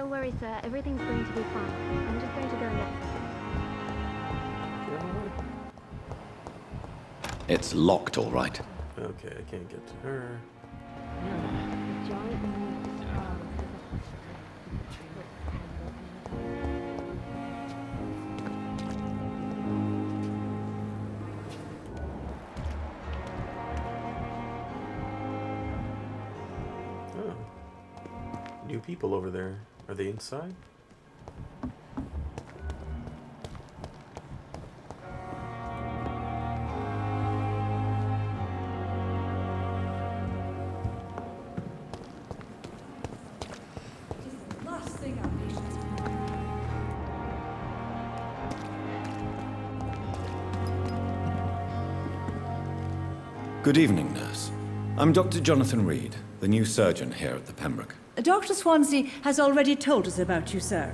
Don't worry, sir. Everything's going to be fine. I'm just going to go and get... It's locked, all right. Okay, I can't get to her. The giant moves Oh. New people over there. Are they inside? Good evening, nurse. I'm Dr. Jonathan Reed, the new surgeon here at the Pembroke. Dr. Swansea has already told us about you, sir.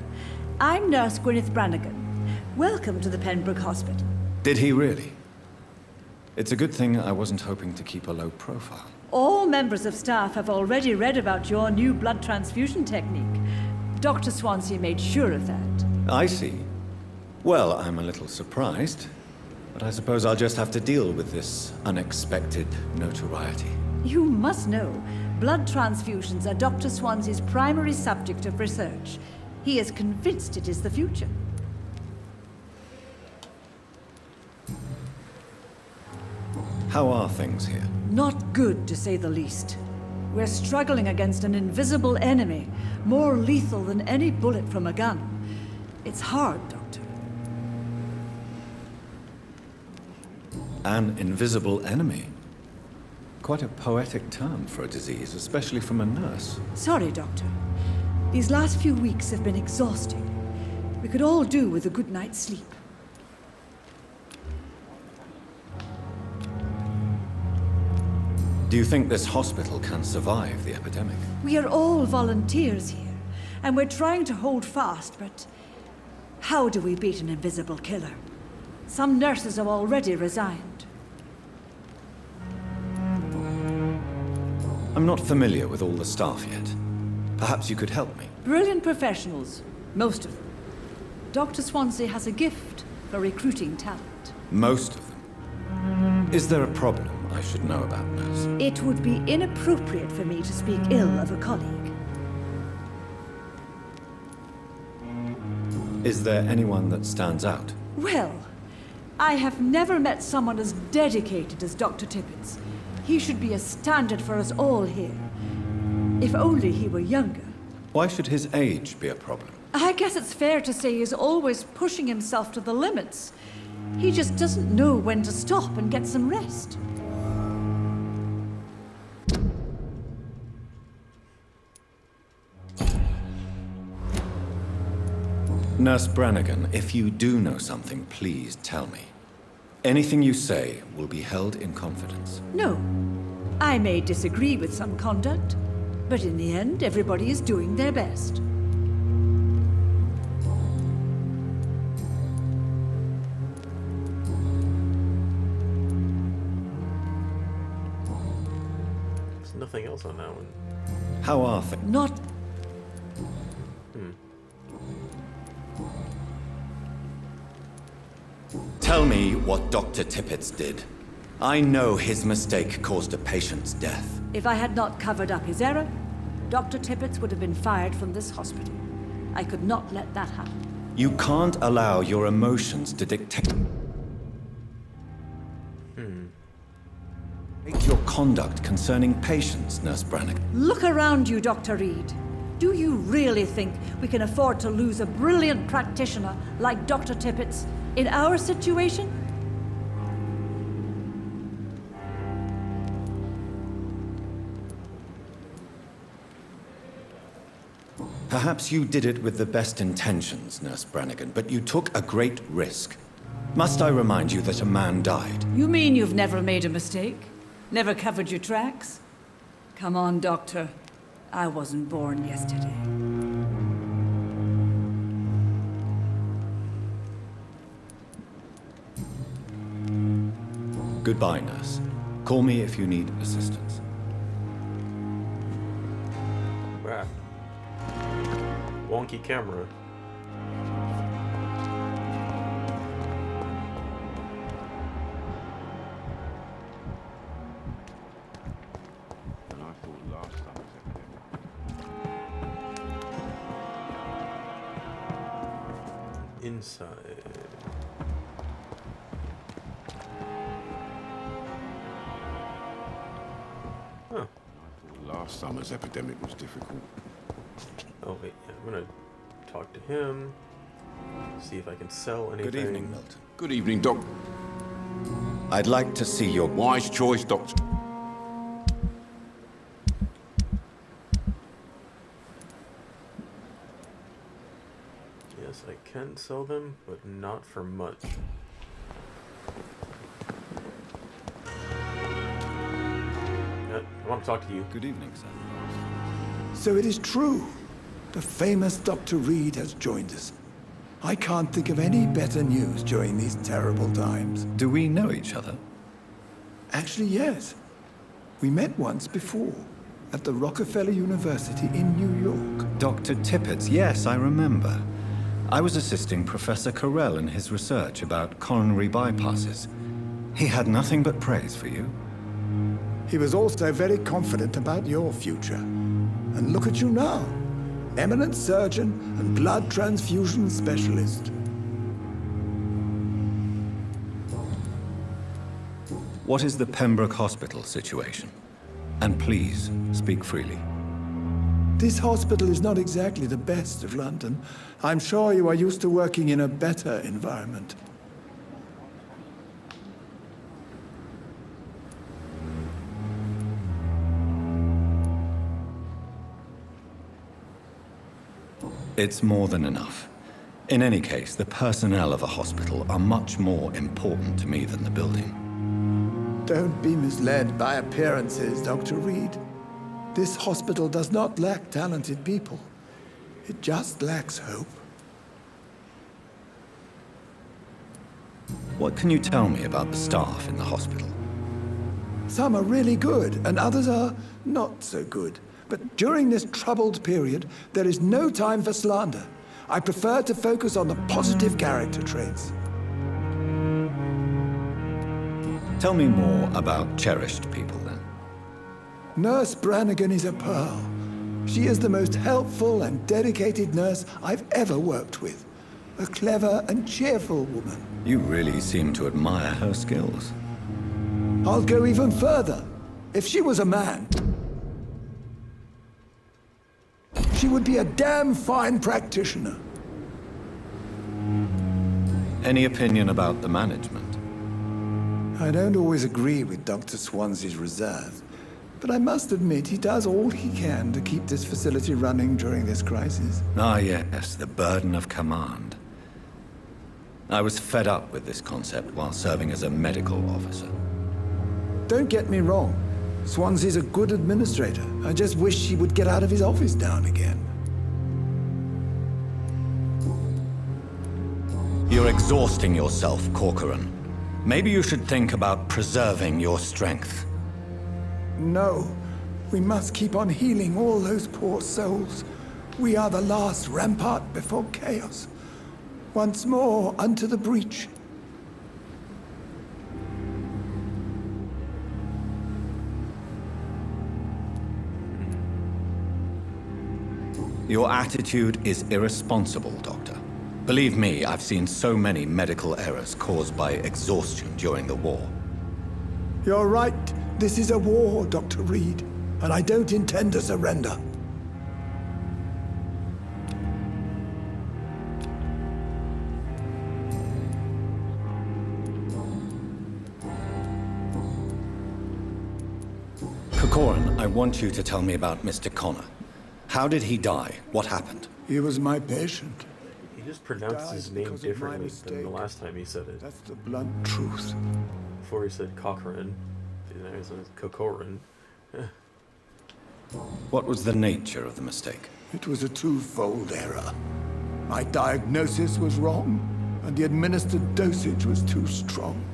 I'm Nurse Gwyneth Brannigan. Welcome to the Pembroke Hospital. Did he really? It's a good thing I wasn't hoping to keep a low profile. All members of staff have already read about your new blood transfusion technique. Dr. Swansea made sure of that. I see. Well, I'm a little surprised, but I suppose I'll just have to deal with this unexpected notoriety. You must know, blood transfusions are Dr. Swansea's primary subject of research. He is convinced it is the future. How are things here? Not good, to say the least. We're struggling against an invisible enemy, more lethal than any bullet from a gun. It's hard, Doctor. An invisible enemy? Quite a poetic term for a disease, especially from a nurse. Sorry, Doctor. These last few weeks have been exhausting. We could all do with a good night's sleep. Do you think this hospital can survive the epidemic? We are all volunteers here, and we're trying to hold fast, but how do we beat an invisible killer? Some nurses have already resigned. I'm not familiar with all the staff yet. Perhaps you could help me. Brilliant professionals, most of them. Dr. Swansea has a gift for recruiting talent. Most of them. Is there a problem I should know about, nurse? It would be inappropriate for me to speak ill of a colleague. Is there anyone that stands out? Well, I have never met someone as dedicated as Dr. Tippett's. He should be a standard for us all here. If only he were younger. Why should his age be a problem? I guess it's fair to say he's always pushing himself to the limits. He just doesn't know when to stop and get some rest. Nurse Brannigan, if you do know something, please tell me. Anything you say will be held in confidence. No. I may disagree with some conduct, but in the end, everybody is doing their best. There's nothing else on that one. How are things? Not... Tell me what Dr. Tippett's did. I know his mistake caused a patient's death. If I had not covered up his error, Dr. Tippett's would have been fired from this hospital. I could not let that happen. You can't allow your emotions to dictate your conduct concerning patients, Nurse Brannigan. Look around you, Dr. Reed. Do you really think we can afford to lose a brilliant practitioner like Dr. Tippett's in our situation? Perhaps you did it with the best intentions, Nurse Brannigan, but you took a great risk. Must I remind you that a man died? You mean you've never made a mistake? Never covered your tracks? Come on, Doctor. I wasn't born yesterday. Goodbye, nurse. Call me if you need assistance. Wow. Wong funky camera. And I thought last summer's epidemic. Inside. Huh. I thought last summer's epidemic was difficult. Oh wait, yeah, I'm gonna talk to him. See if I can sell anything. Good evening, Milton. Good evening, Doc. I'd like to see your... Wise choice, Doctor. Yes, I can sell them, but not for much. I want to talk to you. Good evening, sir. So it is true. The famous Dr. Reed has joined us. I can't think of any better news during these terrible times. Do we know each other? Actually, yes. We met once before, at the Rockefeller University in New York. Dr. Tippett, yes, I remember. I was assisting Professor Carell in his research about coronary bypasses. He had nothing but praise for you. He was also very confident about your future. And look at you now. Eminent surgeon and blood transfusion specialist. What is the Pembroke Hospital situation? And please, speak freely. This hospital is not exactly the best of London. I'm sure you are used to working in a better environment. It's more than enough. In any case, the personnel of a hospital are much more important to me than the building. Don't be misled by appearances, Dr. Reed. This hospital does not lack talented people. It just lacks hope. What can you tell me about the staff in the hospital? Some are really good, and others are not so good. But during this troubled period, there is no time for slander. I prefer to focus on the positive character traits. Tell me more about cherished people, then. Nurse Brannigan is a pearl. She is the most helpful and dedicated nurse I've ever worked with. A clever and cheerful woman. You really seem to admire her skills. I'll go even further. If she was a man, she would be a damn fine practitioner. Any opinion about the management? I don't always agree with Dr. Swansea's reserve, but I must admit he does all he can to keep this facility running during this crisis. Ah, yes, the burden of command. I was fed up with this concept while serving as a medical officer. Don't get me wrong. Swansea's a good administrator. I just wish he would get out of his office now and again. You're exhausting yourself, Corcoran. Maybe you should think about preserving your strength. No, we must keep on healing all those poor souls. We are the last rampart before chaos. Once more unto the breach. Your attitude is irresponsible, Doctor. Believe me, I've seen so many medical errors caused by exhaustion during the war. You're right. This is a war, Dr. Reed, and I don't intend to surrender. Corcoran, I want you to tell me about Mr. Connor. How did he die? What happened? He was my patient. He just pronounced his name because of my differently than the mistake. last time he said it. That's the blunt truth. Before he said Cochrane, now he says Cocoran. What was the nature of the mistake? It was a twofold error. My diagnosis was wrong, and the administered dosage was too strong.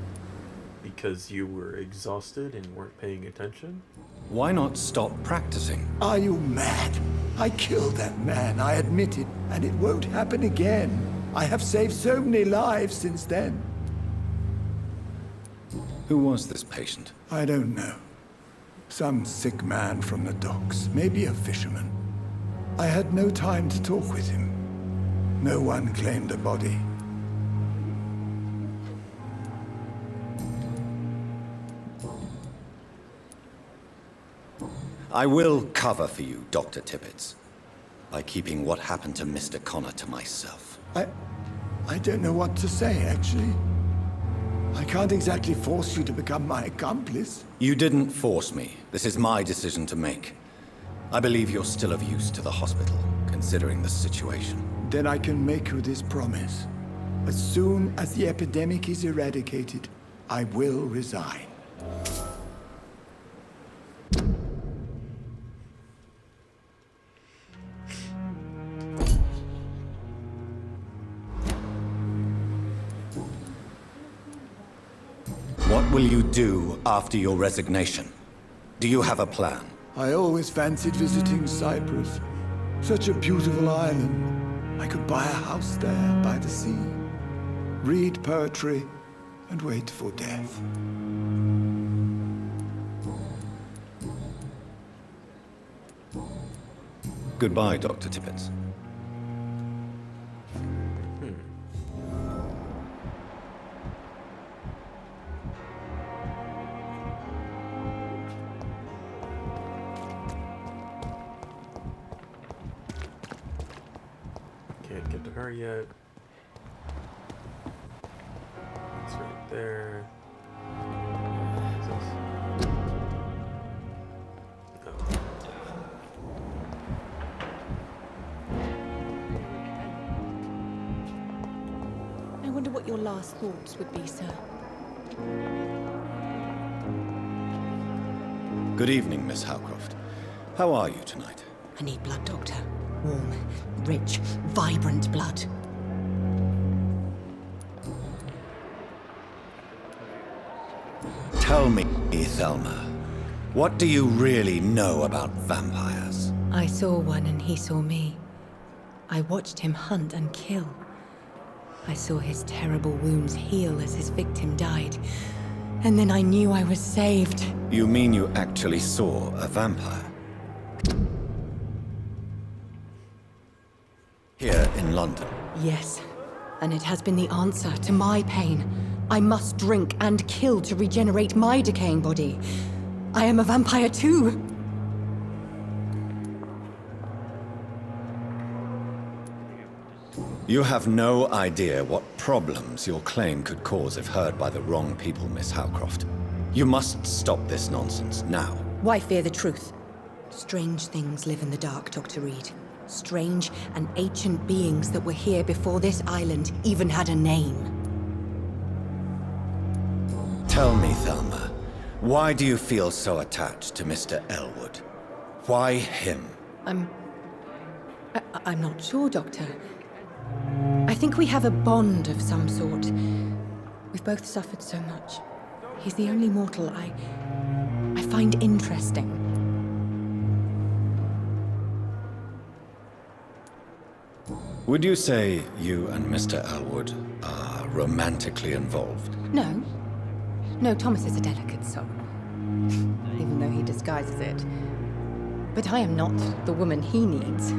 He because you were exhausted and weren't paying attention? Why not stop practicing? Are you mad? I killed that man, I admit it, and it won't happen again. I have saved so many lives since then. Who was this patient? I don't know. Some sick man from the docks, maybe a fisherman. I had no time to talk with him. No one claimed a body. I will cover for you, Dr. Tippett, by keeping what happened to Mr. Connor to myself. I don't know what to say, actually. I can't exactly force you to become my accomplice. You didn't force me. This is my decision to make. I believe you're still of use to the hospital, considering the situation. Then I can make you this promise. As soon as the epidemic is eradicated, I will resign. What will you do after your resignation? Do you have a plan? I always fancied visiting Cyprus. Such a beautiful island. I could buy a house there by the sea, read poetry, and wait for death. Goodbye, Dr. Tippett. Can't get to her yet. It's right there. What's this? Oh. I wonder what your last thoughts would be, sir. Good evening, Miss Howcroft. How are you tonight? I need blood, Doctor. Warm, rich, vibrant blood. Tell me, Thelma, what do you really know about vampires? I saw one and he saw me. I watched him hunt and kill. I saw his terrible wounds heal as his victim died. And then I knew I was saved. You mean you actually saw a vampire? Here in London? Yes, and it has been the answer to my pain. I must drink and kill to regenerate my decaying body. I am a vampire too. You have no idea what problems your claim could cause if heard by the wrong people, Miss Howcroft. You must stop this nonsense now. Why fear the truth? Strange things live in the dark, Dr. Reed. Strange and ancient beings that were here before this island even had a name. Tell me, Thelma, why do you feel so attached to Mr. Elwood? Why him? I'm not sure, Doctor. I think we have a bond of some sort. We've both suffered so much. He's the only mortal I find interesting. Would you say you and Mr. Elwood are romantically involved? No. No, Thomas is a delicate soul. Even though he disguises it. But I am not the woman he needs.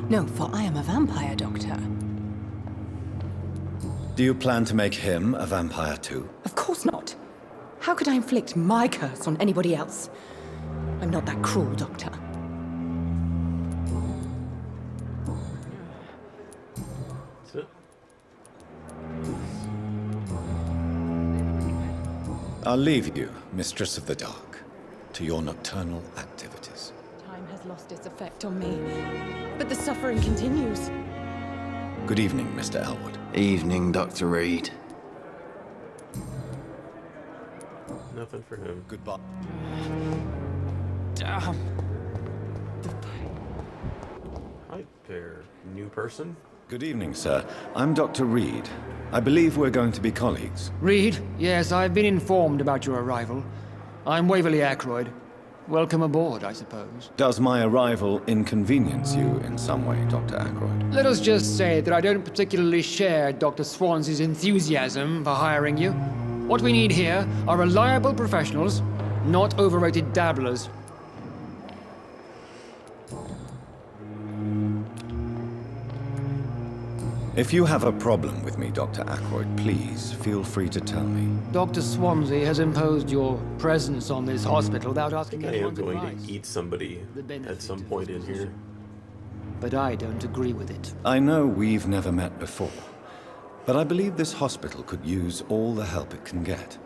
No, for I am a vampire, Doctor. Do you plan to make him a vampire too? Of course not. How could I inflict my curse on anybody else? I'm not that cruel, Doctor. That's it. I'll leave you, Mistress of the Dark, to your nocturnal activities. Time has lost its effect on me, but the suffering continues. Good evening, Mr. Elwood. Evening, Dr. Reed. Nothing for him. Goodbye. Hi there, new person. Good evening, sir. I'm Dr. Reed. I believe we're going to be colleagues. Reed, yes, I've been informed about your arrival. I'm Waverly Ackroyd. Welcome aboard, I suppose. Does my arrival inconvenience you in some way, Dr. Ackroyd? Let us just say that I don't particularly share Dr. Swansey's enthusiasm for hiring you. What we need here are reliable professionals, not overrated dabblers. If you have a problem with me, Dr. Ackroyd, please feel free to tell me. Dr. Swansey has imposed your presence on this hospital without I asking think I am anyone's going advice. to eat somebody at some point in here. But I don't agree with it. I know we've never met before, but I believe this hospital could use all the help it can get.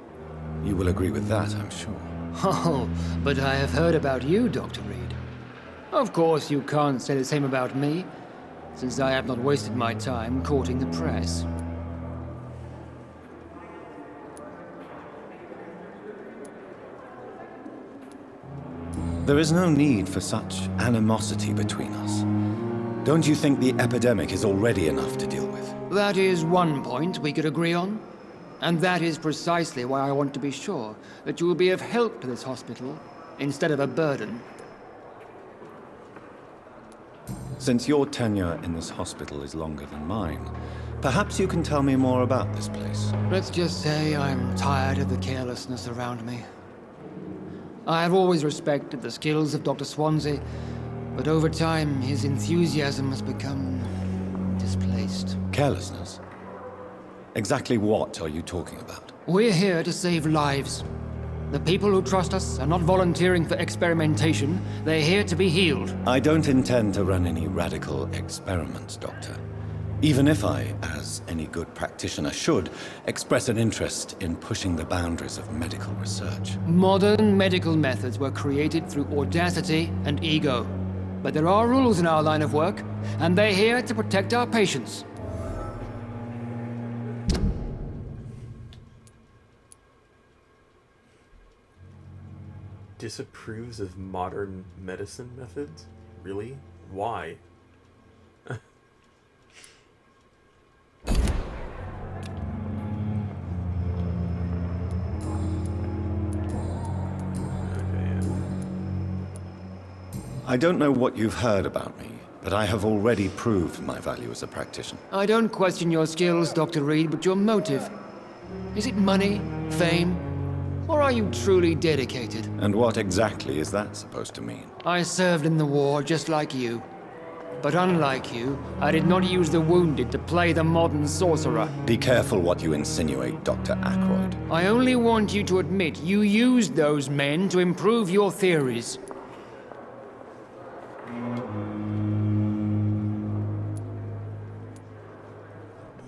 You will agree with that, I'm sure. Oh, but I have heard about you, Dr. Reed. Of course, you can't say the same about me, since I have not wasted my time courting the press. There is no need for such animosity between us. Don't you think the epidemic is already enough to deal with? That is one point we could agree on. And that is precisely why I want to be sure that you will be of help to this hospital, instead of a burden. Since your tenure in this hospital is longer than mine, perhaps you can tell me more about this place. Let's just say I'm tired of the carelessness around me. I have always respected the skills of Dr. Swansey, but over time his enthusiasm has become displaced. Carelessness? Exactly what are you talking about? We're here to save lives. The people who trust us are not volunteering for experimentation. They're here to be healed. I don't intend to run any radical experiments, Doctor. Even if I, as any good practitioner should, express an interest in pushing the boundaries of medical research. Modern medical methods were created through audacity and ego. But there are rules in our line of work, and they're here to protect our patients. Disapproves of modern medicine methods? Really? Why? I don't know what you've heard about me, but I have already proved my value as a practitioner. I don't question your skills, Dr. Reed, but your motive. Is it money, fame, or are you truly dedicated? And what exactly is that supposed to mean? I served in the war just like you. But unlike you, I did not use the wounded to play the modern sorcerer. Be careful what you insinuate, Dr. Ackroyd. I only want you to admit you used those men to improve your theories.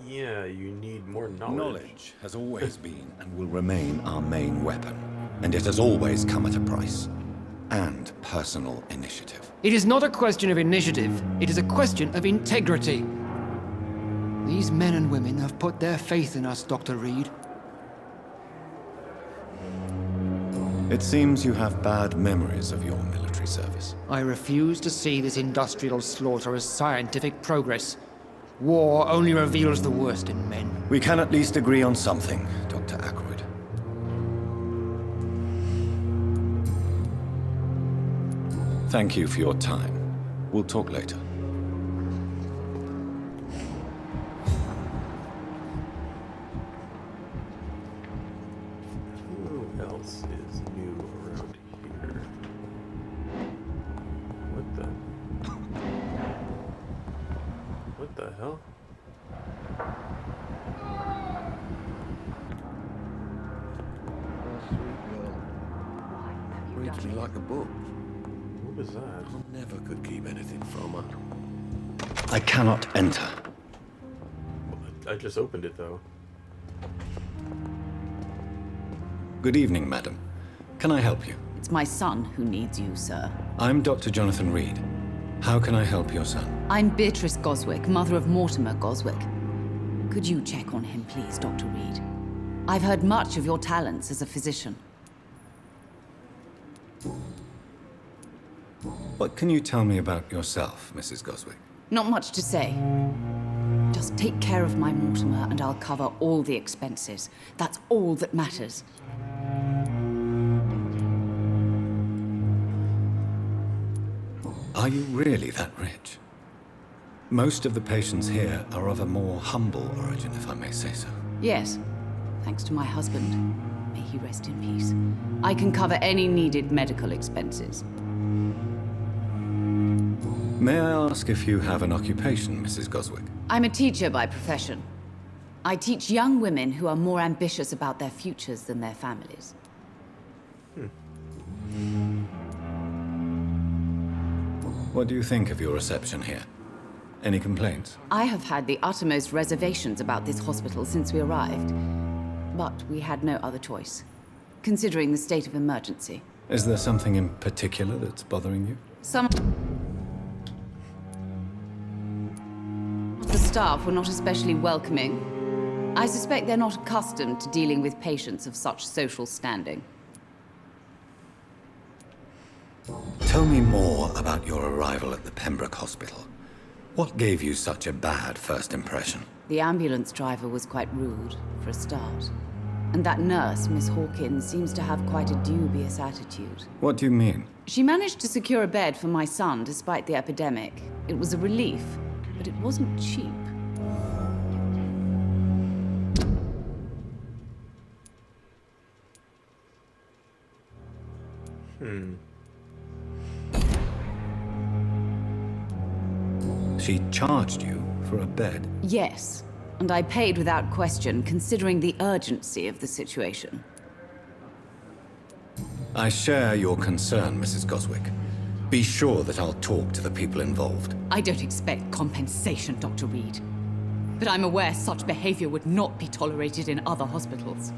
Yeah, you need more knowledge. Knowledge has always been and will remain our main weapon. And it has always come at a price. And personal initiative. It is not a question of initiative. It is a question of integrity. These men and women have put their faith in us, Dr. Reed. It seems you have bad memories of your military service. I refuse to see this industrial slaughter as scientific progress. War only reveals the worst in men. We can at least agree on something, Dr. Ackroyd. Thank you for your time. We'll talk later. Who else is new around here? What the? What the hell? Reads me like a book. What was that? I never could keep anything from her. I cannot enter. I just opened it though. Good evening, madam. Can I help you? It's my son who needs you, sir. I'm Dr. Jonathan Reed. How can I help your son? I'm Beatrice Goswick, mother of Mortimer Goswick. Could you check on him, please, Dr. Reed? I've heard much of your talents as a physician. What can you tell me about yourself, Mrs. Goswick? Not much to say. Just take care of my Mortimer and I'll cover all the expenses. That's all that matters. Are you really that rich? Most of the patients here are of a more humble origin, if I may say so. Yes, thanks to my husband. May he rest in peace. I can cover any needed medical expenses. May I ask if you have an occupation, Mrs. Goswick? I'm a teacher by profession. I teach young women who are more ambitious about their futures than their families. What do you think of your reception here? Any complaints? I have had the uttermost reservations about this hospital since we arrived. But we had no other choice, considering the state of emergency. Is there something in particular that's bothering you? Some of the staff were not especially welcoming. I suspect they're not accustomed to dealing with patients of such social standing. Tell me more about your arrival at the Pembroke Hospital. What gave you such a bad first impression? The ambulance driver was quite rude, for a start. And that nurse, Miss Hawkins, seems to have quite a dubious attitude. What do you mean? She managed to secure a bed for my son despite the epidemic. It was a relief, but it wasn't cheap. She charged you for a bed? Yes, and I paid without question, considering the urgency of the situation. I share your concern, Mrs. Goswick. Be sure that I'll talk to the people involved. I don't expect compensation, Dr. Reed. But I'm aware such behavior would not be tolerated in other hospitals.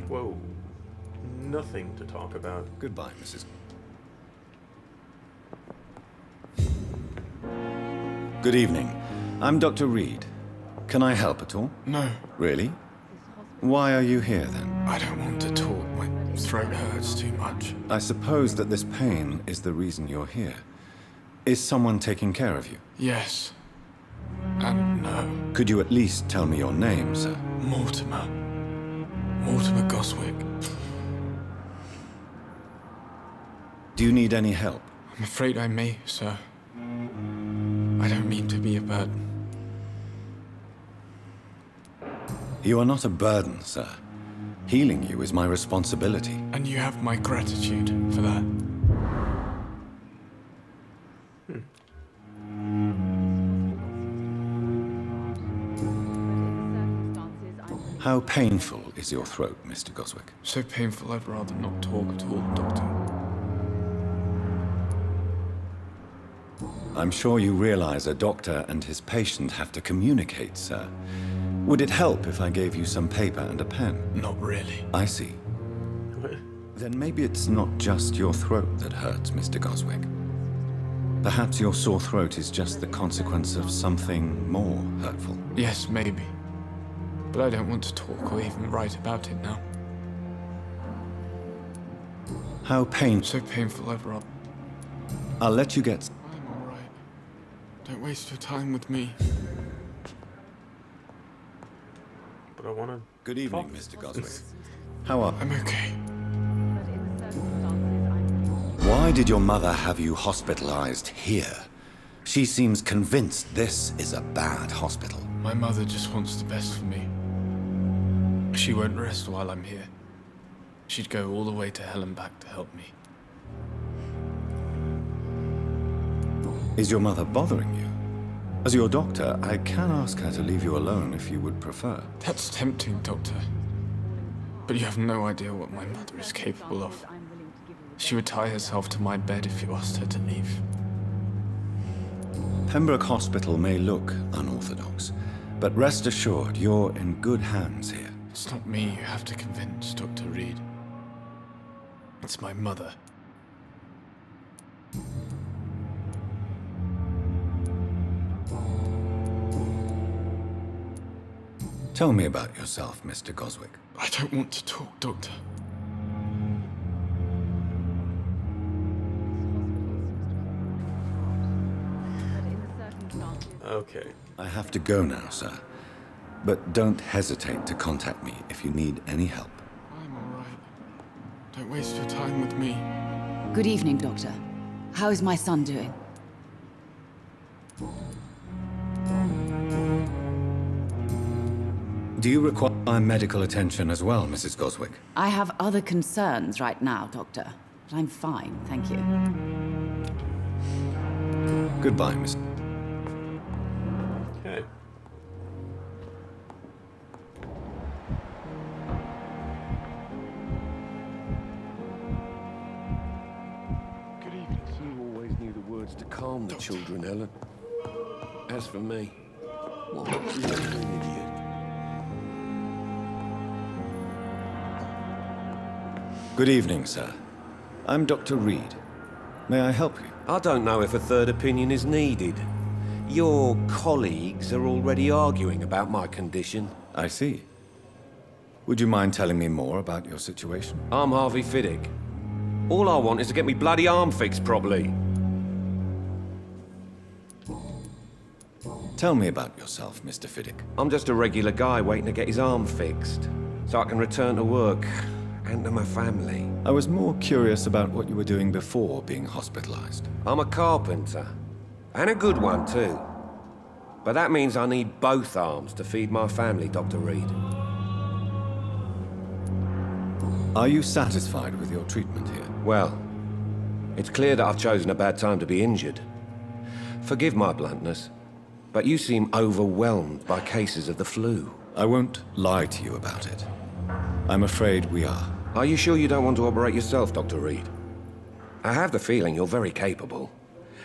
Whoa. Nothing to talk about. Goodbye, Mrs. Good evening. I'm Dr. Reed. Can I help at all? No, Really? Why are you here, then? I don't want to talk. My throat hurts too much. I suppose that this pain is the reason you're here. Is someone taking care of you? Yes. And no. Could you at least tell me your name, sir? Mortimer. Mortimer Goswick. Do you need any help? I'm afraid I may, sir. I don't mean to be a burden. You are not a burden, sir. Healing you is my responsibility. And you have my gratitude for that. How painful is your throat, Mr. Goswick? So painful I'd rather not talk at all, Doctor. I'm sure you realize a doctor and his patient have to communicate, sir. Would it help if I gave you some paper and a pen? Not really. I see. Then maybe it's not just your throat that hurts, Mr. Goswick. Perhaps your sore throat is just the consequence of something more hurtful. Yes, maybe. But I don't want to talk or even write about it now. How painful. So painful I'd rather... I'll let you get... I'm all right. Don't waste your time with me. But I want to... Good evening, Mr. Goswick. How are... I'm okay. Why did your mother have you hospitalized here? She seems convinced this is a bad hospital. My mother just wants the best for me. She won't rest while I'm here. She'd go all the way to hell and back to help me. Is your mother bothering you? As your doctor, I can ask her to leave you alone if you would prefer. That's tempting, Doctor. But you have no idea what my mother is capable of. She would tie herself to my bed if you asked her to leave. Pembroke Hospital may look unorthodox, but rest assured you're in good hands here. It's not me you have to convince, Dr. Reed. It's my mother. Tell me about yourself, Mr. Goswick. I don't want to talk, Doctor. Okay. I have to go now, sir. But don't hesitate to contact me if you need any help. I'm all right. Don't waste your time with me. Good evening, Doctor. How is my son doing? Do you require medical attention as well, Mrs. Goswick? I have other concerns right now, Doctor. But I'm fine, thank you. Goodbye, Miss. Okay. Good evening. You always knew the words to calm the children, Helen. As for me, what are you doing, idiot? Good evening, sir. I'm Dr. Reed. May I help you? I don't know if a third opinion is needed. Your colleagues are already arguing about my condition. I see. Would you mind telling me more about your situation? I'm Harvey Fiddick. All I want is to get me bloody arm fixed properly. Tell me about yourself, Mr. Fiddick. I'm just a regular guy waiting to get his arm fixed, so I can return to work and to my family. I was more curious about what you were doing before being hospitalized. I'm a carpenter, and a good one too. But that means I need both arms to feed my family, Dr. Reed. Are you satisfied with your treatment here? Well, it's clear that I've chosen a bad time to be injured. Forgive my bluntness, but you seem overwhelmed by cases of the flu. I won't lie to you about it. I'm afraid we are. Are you sure you don't want to operate yourself, Dr. Reed? I have the feeling you're very capable.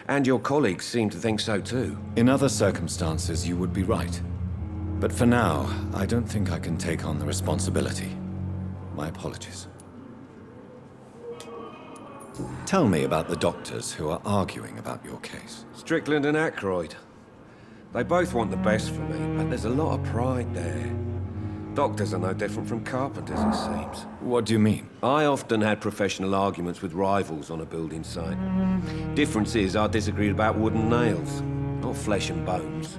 And your colleagues seem to think so too. In other circumstances, you would be right. But for now, I don't think I can take on the responsibility. My apologies. Tell me about the doctors who are arguing about your case. Strickland and Aykroyd. They both want the best for me, but there's a lot of pride there. Doctors are no different from carpenters, it seems. What do you mean? I often had professional arguments with rivals on a building site. Difference is I disagreed about wooden nails, not flesh and bones.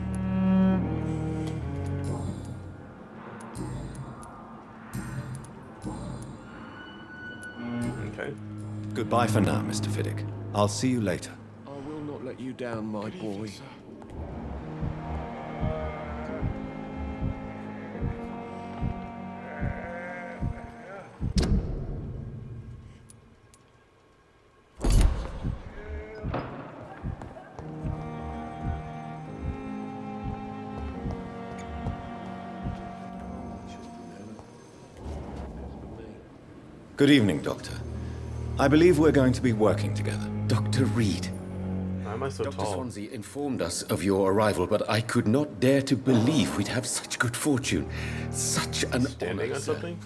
Okay. Goodbye for now, Mr. Fiddick. I'll see you later. I will not let you down, my boy. Good evening, Doctor. I believe we're going to be working together. Dr. Reed. Why am I so Dr. tall? Swansea informed us of your arrival, but I could not dare to believe we'd have such good fortune. Such an Standing honor, on sir. something?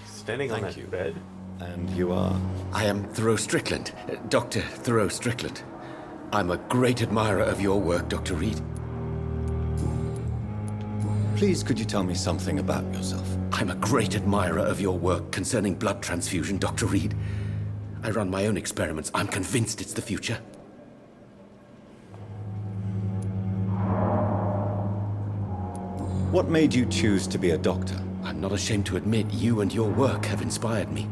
Standing on Thank that you. bed? And you are? I am Thoreau Strickland, Dr. Thoreau Strickland. I'm a great admirer of your work, Dr. Reed. Please, could you tell me something about yourself? I'm a great admirer of your work concerning blood transfusion, Dr. Reed. I run my own experiments. I'm convinced it's the future. What made you choose to be a doctor? I'm not ashamed to admit you and your work have inspired me.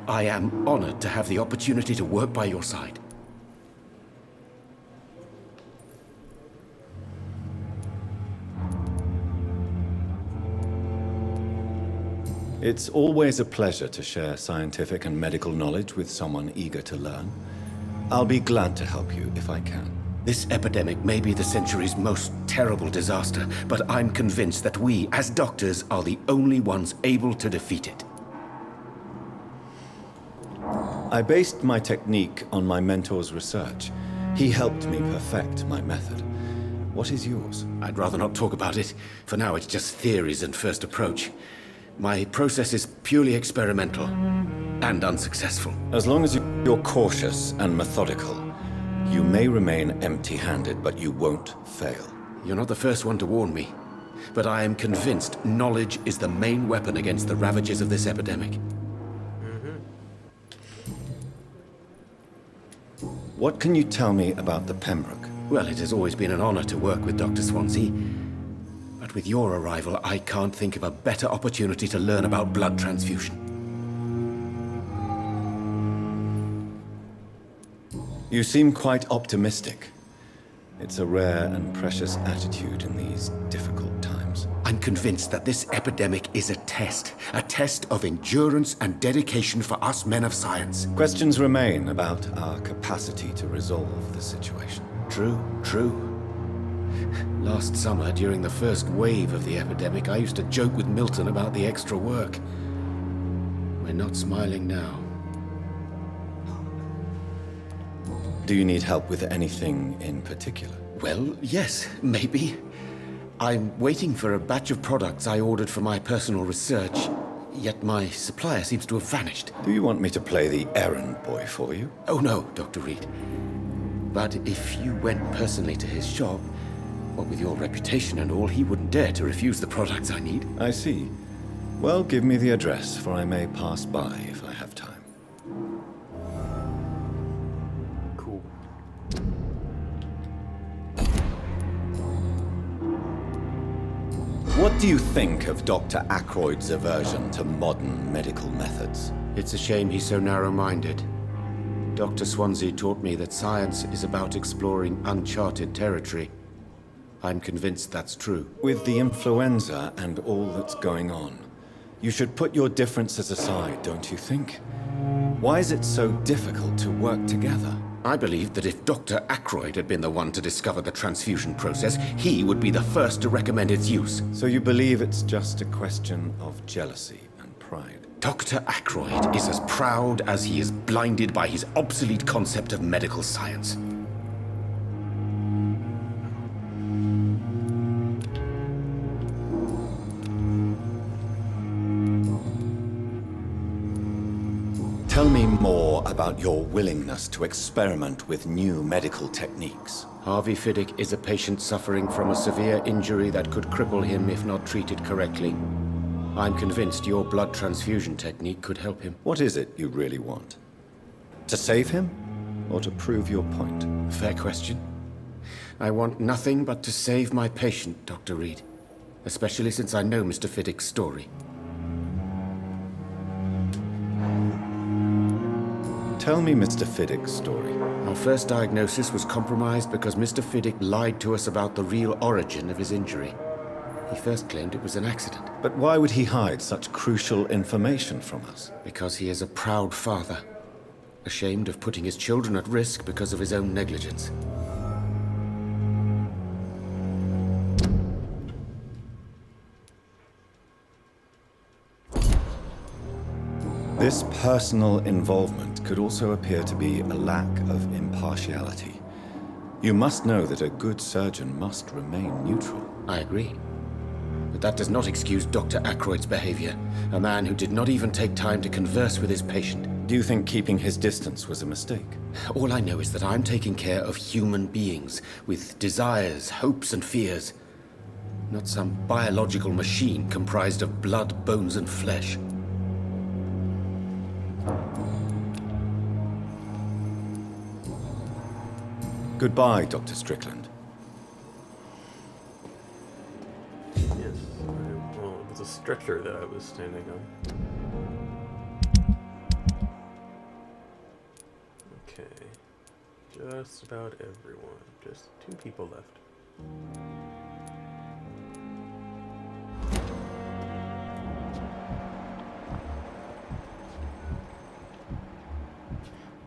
I am honored to have the opportunity to work by your side. It's always a pleasure to share scientific and medical knowledge with someone eager to learn. I'll be glad to help you if I can. This epidemic may be the century's most terrible disaster, but I'm convinced that we, as doctors, are the only ones able to defeat it. I based my technique on my mentor's research. He helped me perfect my method. What is yours? I'd rather not talk about it. For now, it's just theories and first approach. My process is purely experimental and unsuccessful. As long as you're cautious and methodical, you may remain empty-handed, but you won't fail. You're not the first one to warn me, but I am convinced knowledge is the main weapon against the ravages of this epidemic. What can you tell me about the Pembroke? Well, it has always been an honor to work with Dr. Swansea. But with your arrival, I can't think of a better opportunity to learn about blood transfusion. You seem quite optimistic. It's a rare and precious attitude in these difficult times. I'm convinced that this epidemic is a test of endurance and dedication for us men of science. Questions remain about our capacity to resolve the situation. True. Last summer, during the first wave of the epidemic, I used to joke with Milton about the extra work. We're not smiling now. Do you need help with anything in particular? Well, yes, maybe. I'm waiting for a batch of products I ordered for my personal research, yet my supplier seems to have vanished. Do you want me to play the errand boy for you? Oh no, Dr. Reed. But if you went personally to his shop, what with your reputation and all, he wouldn't dare to refuse the products I need. I see. Well, give me the address, for I may pass by if I have time. Cool. What do you think of Dr. Ackroyd's aversion to modern medical methods? It's a shame he's so narrow-minded. Dr. Swansea taught me that science is about exploring uncharted territory. I'm convinced that's true. With the influenza and all that's going on, you should put your differences aside, don't you think? Why is it so difficult to work together? I believe that if Dr. Ackroyd had been the one to discover the transfusion process, he would be the first to recommend its use. So you believe it's just a question of jealousy and pride? Dr. Ackroyd is as proud as he is blinded by his obsolete concept of medical science. Tell me more about your willingness to experiment with new medical techniques. Harvey Fiddick is a patient suffering from a severe injury that could cripple him if not treated correctly. I'm convinced your blood transfusion technique could help him. What is it you really want? To save him, or to prove your point? Fair question. I want nothing but to save my patient, Dr. Reed. Especially since I know Mr. Fiddick's story. Tell me Mr. Fiddick's story. Our first diagnosis was compromised because Mr. Fiddick lied to us about the real origin of his injury. He first claimed it was an accident. But why would he hide such crucial information from us? Because he is a proud father, ashamed of putting his children at risk because of his own negligence. This personal involvement could also appear to be a lack of impartiality. You must know that a good surgeon must remain neutral. I agree. But that does not excuse Dr. Ackroyd's behavior, a man who did not even take time to converse with his patient. Do you think keeping his distance was a mistake? All I know is that I'm taking care of human beings with desires, hopes, and fears. Not some biological machine comprised of blood, bones, and flesh. Goodbye, Dr. Strickland. Yes. Well, it was a stretcher that I was standing on. Okay. Just about everyone. Just 2 people left.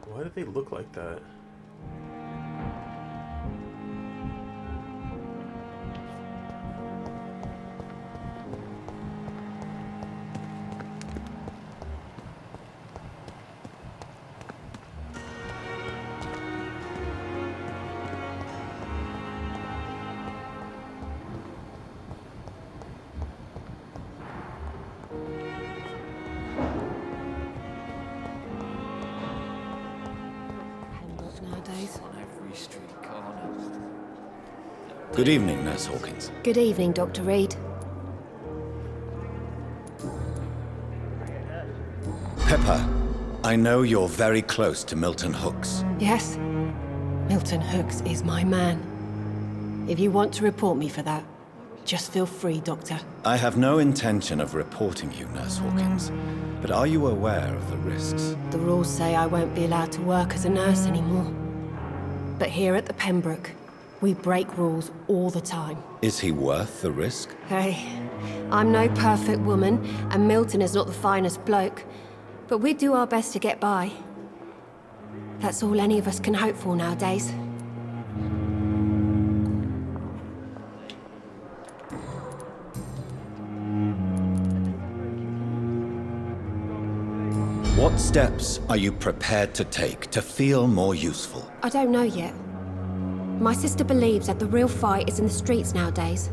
Why do they look like that? Nowadays. Good evening, Nurse Hawkins. Good evening, Dr. Reed. Pepper, I know you're very close to Milton Hooks. Yes, Milton Hooks is my man. If you want to report me for that, just feel free, Doctor. I have no intention of reporting you, Nurse Hawkins. But are you aware of the risks? The rules say I won't be allowed to work as a nurse anymore. But here at the Pembroke, we break rules all the time. Is he worth the risk? Hey, I'm no perfect woman, and Milton is not the finest bloke. But we do our best to get by. That's all any of us can hope for nowadays. What steps are you prepared to take to feel more useful? I don't know yet. My sister believes that the real fight is in the streets nowadays.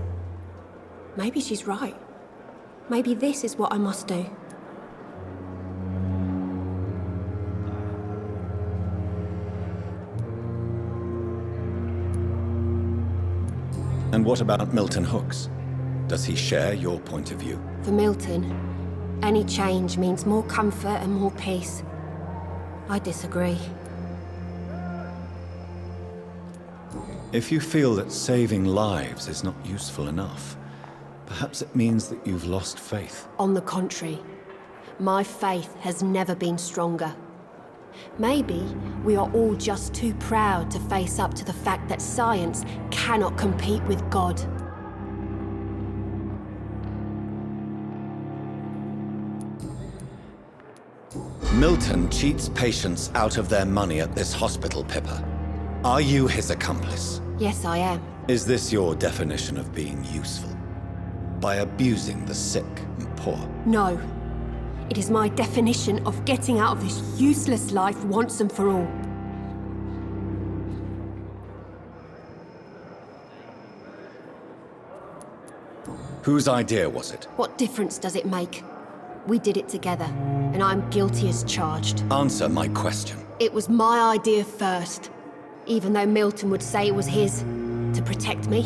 Maybe she's right. Maybe this is what I must do. And what about Milton Hooks? Does he share your point of view? For Milton, any change means more comfort and more peace. I disagree. If you feel that saving lives is not useful enough, perhaps it means that you've lost faith. On the contrary, my faith has never been stronger. Maybe we are all just too proud to face up to the fact that science cannot compete with God. Milton cheats patients out of their money at this hospital, Pippa. Are you his accomplice? Yes, I am. Is this your definition of being useful? By abusing the sick and poor? No. It is my definition of getting out of this useless life once and for all. Whose idea was it? What difference does it make? We did it together, and I'm guilty as charged. Answer my question. It was my idea first, even though Milton would say it was his, to protect me.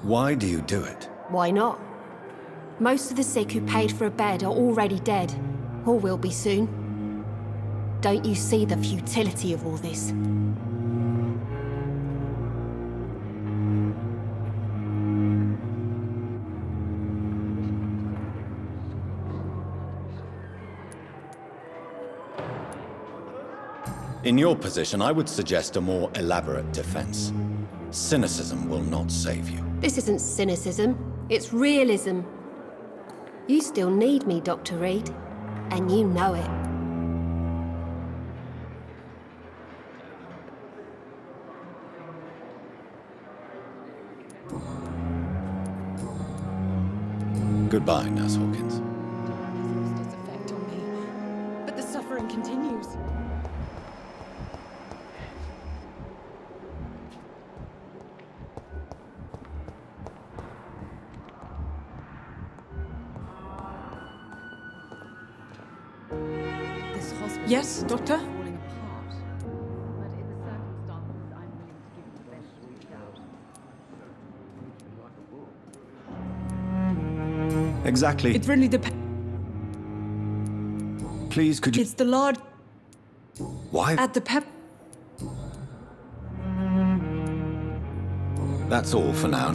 Why do you do it? Why not? Most of the sick who paid for a bed are already dead, or will be soon. Don't you see the futility of all this? In your position, I would suggest a more elaborate defense. Cynicism will not save you. This isn't cynicism, it's realism. You still need me, Dr. Reed, and you know it. Goodbye, Nurse Hawkins. Its effect on me, but the suffering continues. This hospital Yes, Doctor? is falling apart. But in the circumstances, I'm willing to give you the benefit of the doubt. Exactly. It really depends. Please, could you... It's the large Why? at the pep. That's all for now.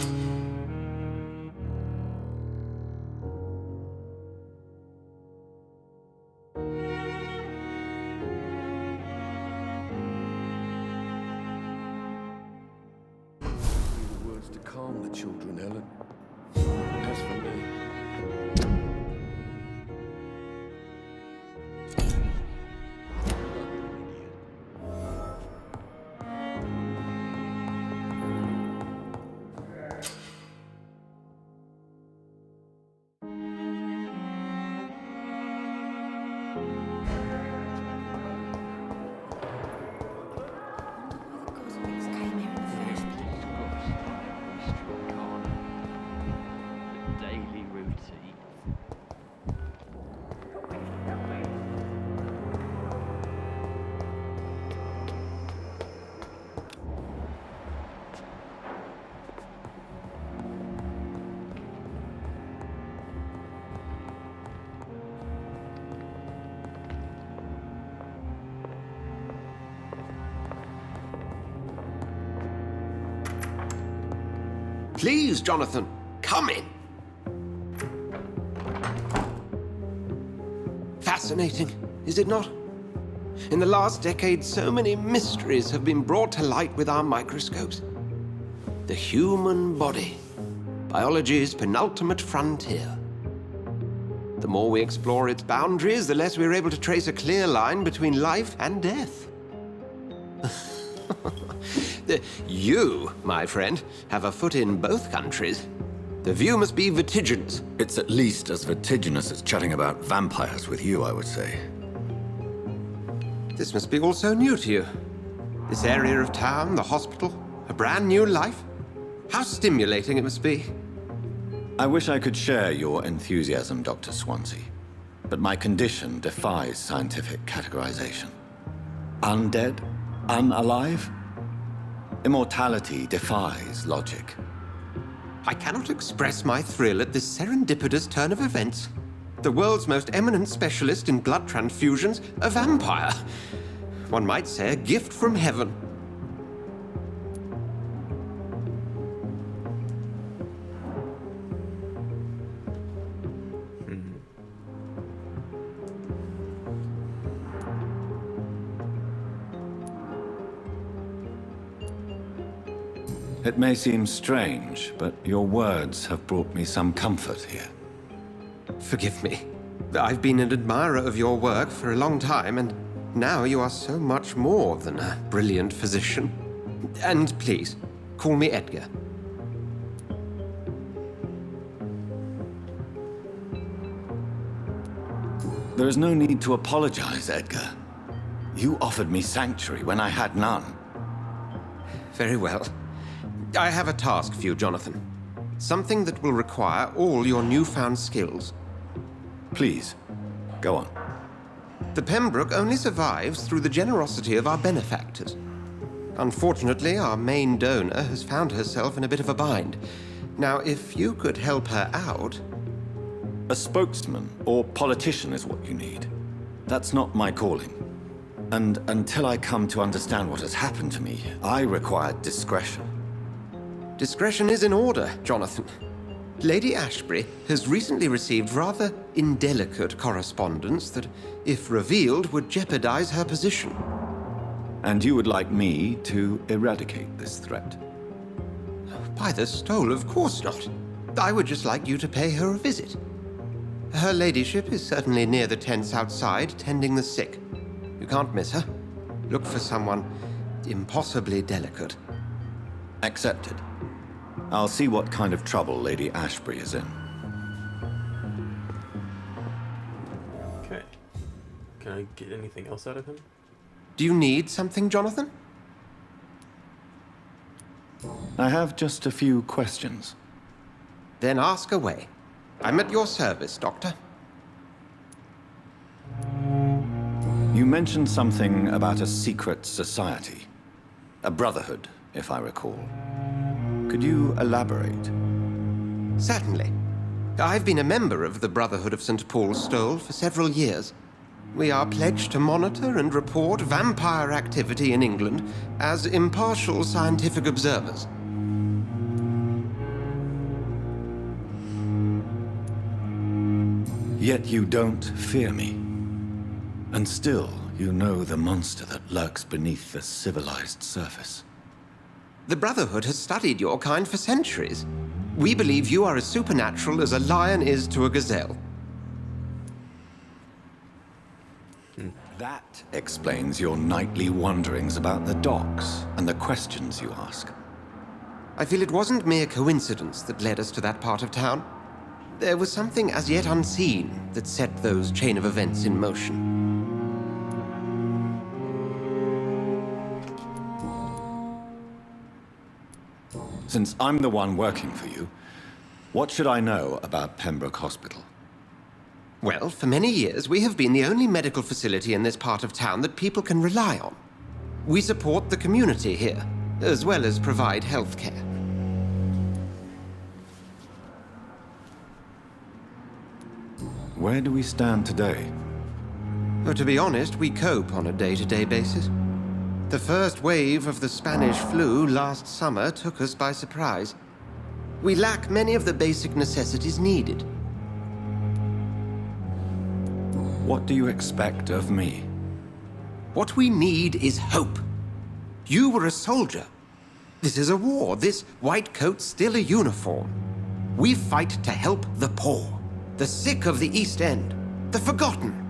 The words to calm the children, Ellen. As for me... Daily routine. Please, Jonathan, come in. Fascinating, is it not? In the last decade, so many mysteries have been brought to light with our microscopes. The human body, biology's penultimate frontier. The more we explore its boundaries, the less we're able to trace a clear line between life and death. You, my friend, have a foot in both countries. The view must be vertiginous. It's at least as vertiginous as chatting about vampires with you, I would say. This must be all so new to you. This area of town, the hospital, a brand new life. How stimulating it must be. I wish I could share your enthusiasm, Dr. Swansea, but my condition defies scientific categorization. Undead? Unalive? Immortality defies logic. I cannot express my thrill at this serendipitous turn of events. The world's most eminent specialist in blood transfusions, a vampire. One might say a gift from heaven. It may seem strange, but your words have brought me some comfort here. Forgive me. I've been an admirer of your work for a long time, and now you are so much more than a brilliant physician. And please, call me Edgar. There is no need to apologize, Edgar. You offered me sanctuary when I had none. Very well. I have a task for you, Jonathan. Something that will require all your newfound skills. Please, go on. The Pembroke only survives through the generosity of our benefactors. Unfortunately, our main donor has found herself in a bit of a bind. Now, if you could help her out... A spokesman or politician is what you need. That's not my calling. And until I come to understand what has happened to me, I require discretion. Discretion is in order, Jonathan. Lady Ashbury has recently received rather indelicate correspondence that, if revealed, would jeopardize her position. And you would like me to eradicate this threat? By the stole, of course not. I would just like you to pay her a visit. Her ladyship is certainly near the tents outside, tending the sick. You can't miss her. Look for someone impossibly delicate. Accepted. I'll see what kind of trouble Lady Ashbury is in. Okay. Can I get anything else out of him? Do you need something, Jonathan? I have just a few questions. Then ask away. I'm at your service, Doctor. You mentioned something about a secret society. A brotherhood, if I recall. Could you elaborate? Certainly. I've been a member of the Brotherhood of St. Paul's Stole for several years. We are pledged to monitor and report vampire activity in England as impartial scientific observers. Yet you don't fear me. And still, you know the monster that lurks beneath the civilized surface. The Brotherhood has studied your kind for centuries. We believe you are as supernatural as a lion is to a gazelle. That explains your nightly wanderings about the docks and the questions you ask. I feel it wasn't mere coincidence that led us to that part of town. There was something as yet unseen that set those chain of events in motion. Since I'm the one working for you, what should I know about Pembroke Hospital? Well, for many years, we have been the only medical facility in this part of town that people can rely on. We support the community here, as well as provide health care. Where do we stand today? But to be honest, we cope on a day-to-day basis. The first wave of the Spanish flu last summer took us by surprise. We lack many of the basic necessities needed. What do you expect of me? What we need is hope. You were a soldier. This is a war. This white coat's still a uniform. We fight to help the poor, the sick of the East End, the forgotten.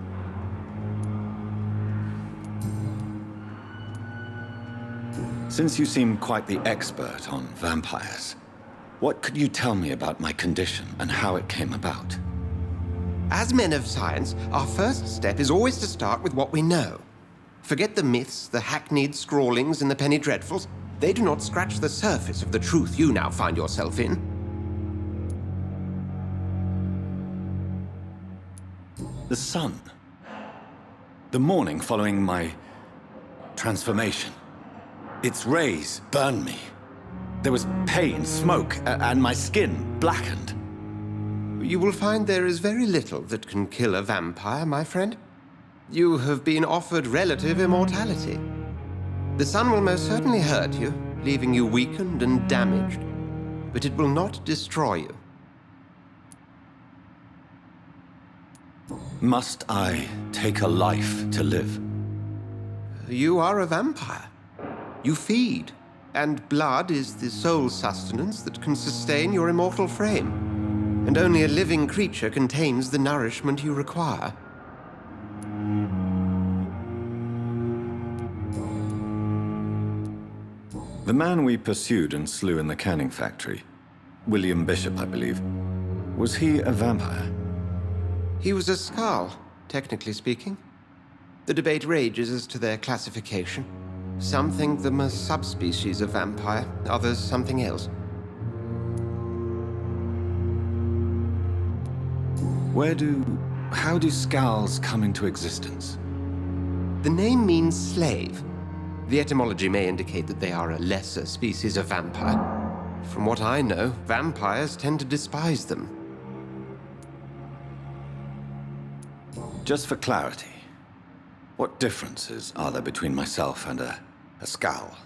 Since you seem quite the expert on vampires, what could you tell me about my condition and how it came about? As men of science, our first step is always to start with what we know. Forget the myths, the hackneyed scrawlings, and the penny dreadfuls. They do not scratch the surface of the truth you now find yourself in. The sun. The morning following my transformation. Its rays burned me. There was pain, smoke, and my skin blackened. You will find there is very little that can kill a vampire, my friend. You have been offered relative immortality. The sun will most certainly hurt you, leaving you weakened and damaged, but it will not destroy you. Must I take a life to live? You are a vampire. You feed, and blood is the sole sustenance that can sustain your immortal frame. And only a living creature contains the nourishment you require. The man we pursued and slew in the canning factory, William Bishop, I believe, was he a vampire? He was a Skull, technically speaking. The debate rages as to their classification. Some think them a subspecies of vampire, others something else. How do Skulls come into existence? The name means slave. The etymology may indicate that they are a lesser species of vampire. From what I know, vampires tend to despise them. Just for clarity, what differences are there between myself and a Skull?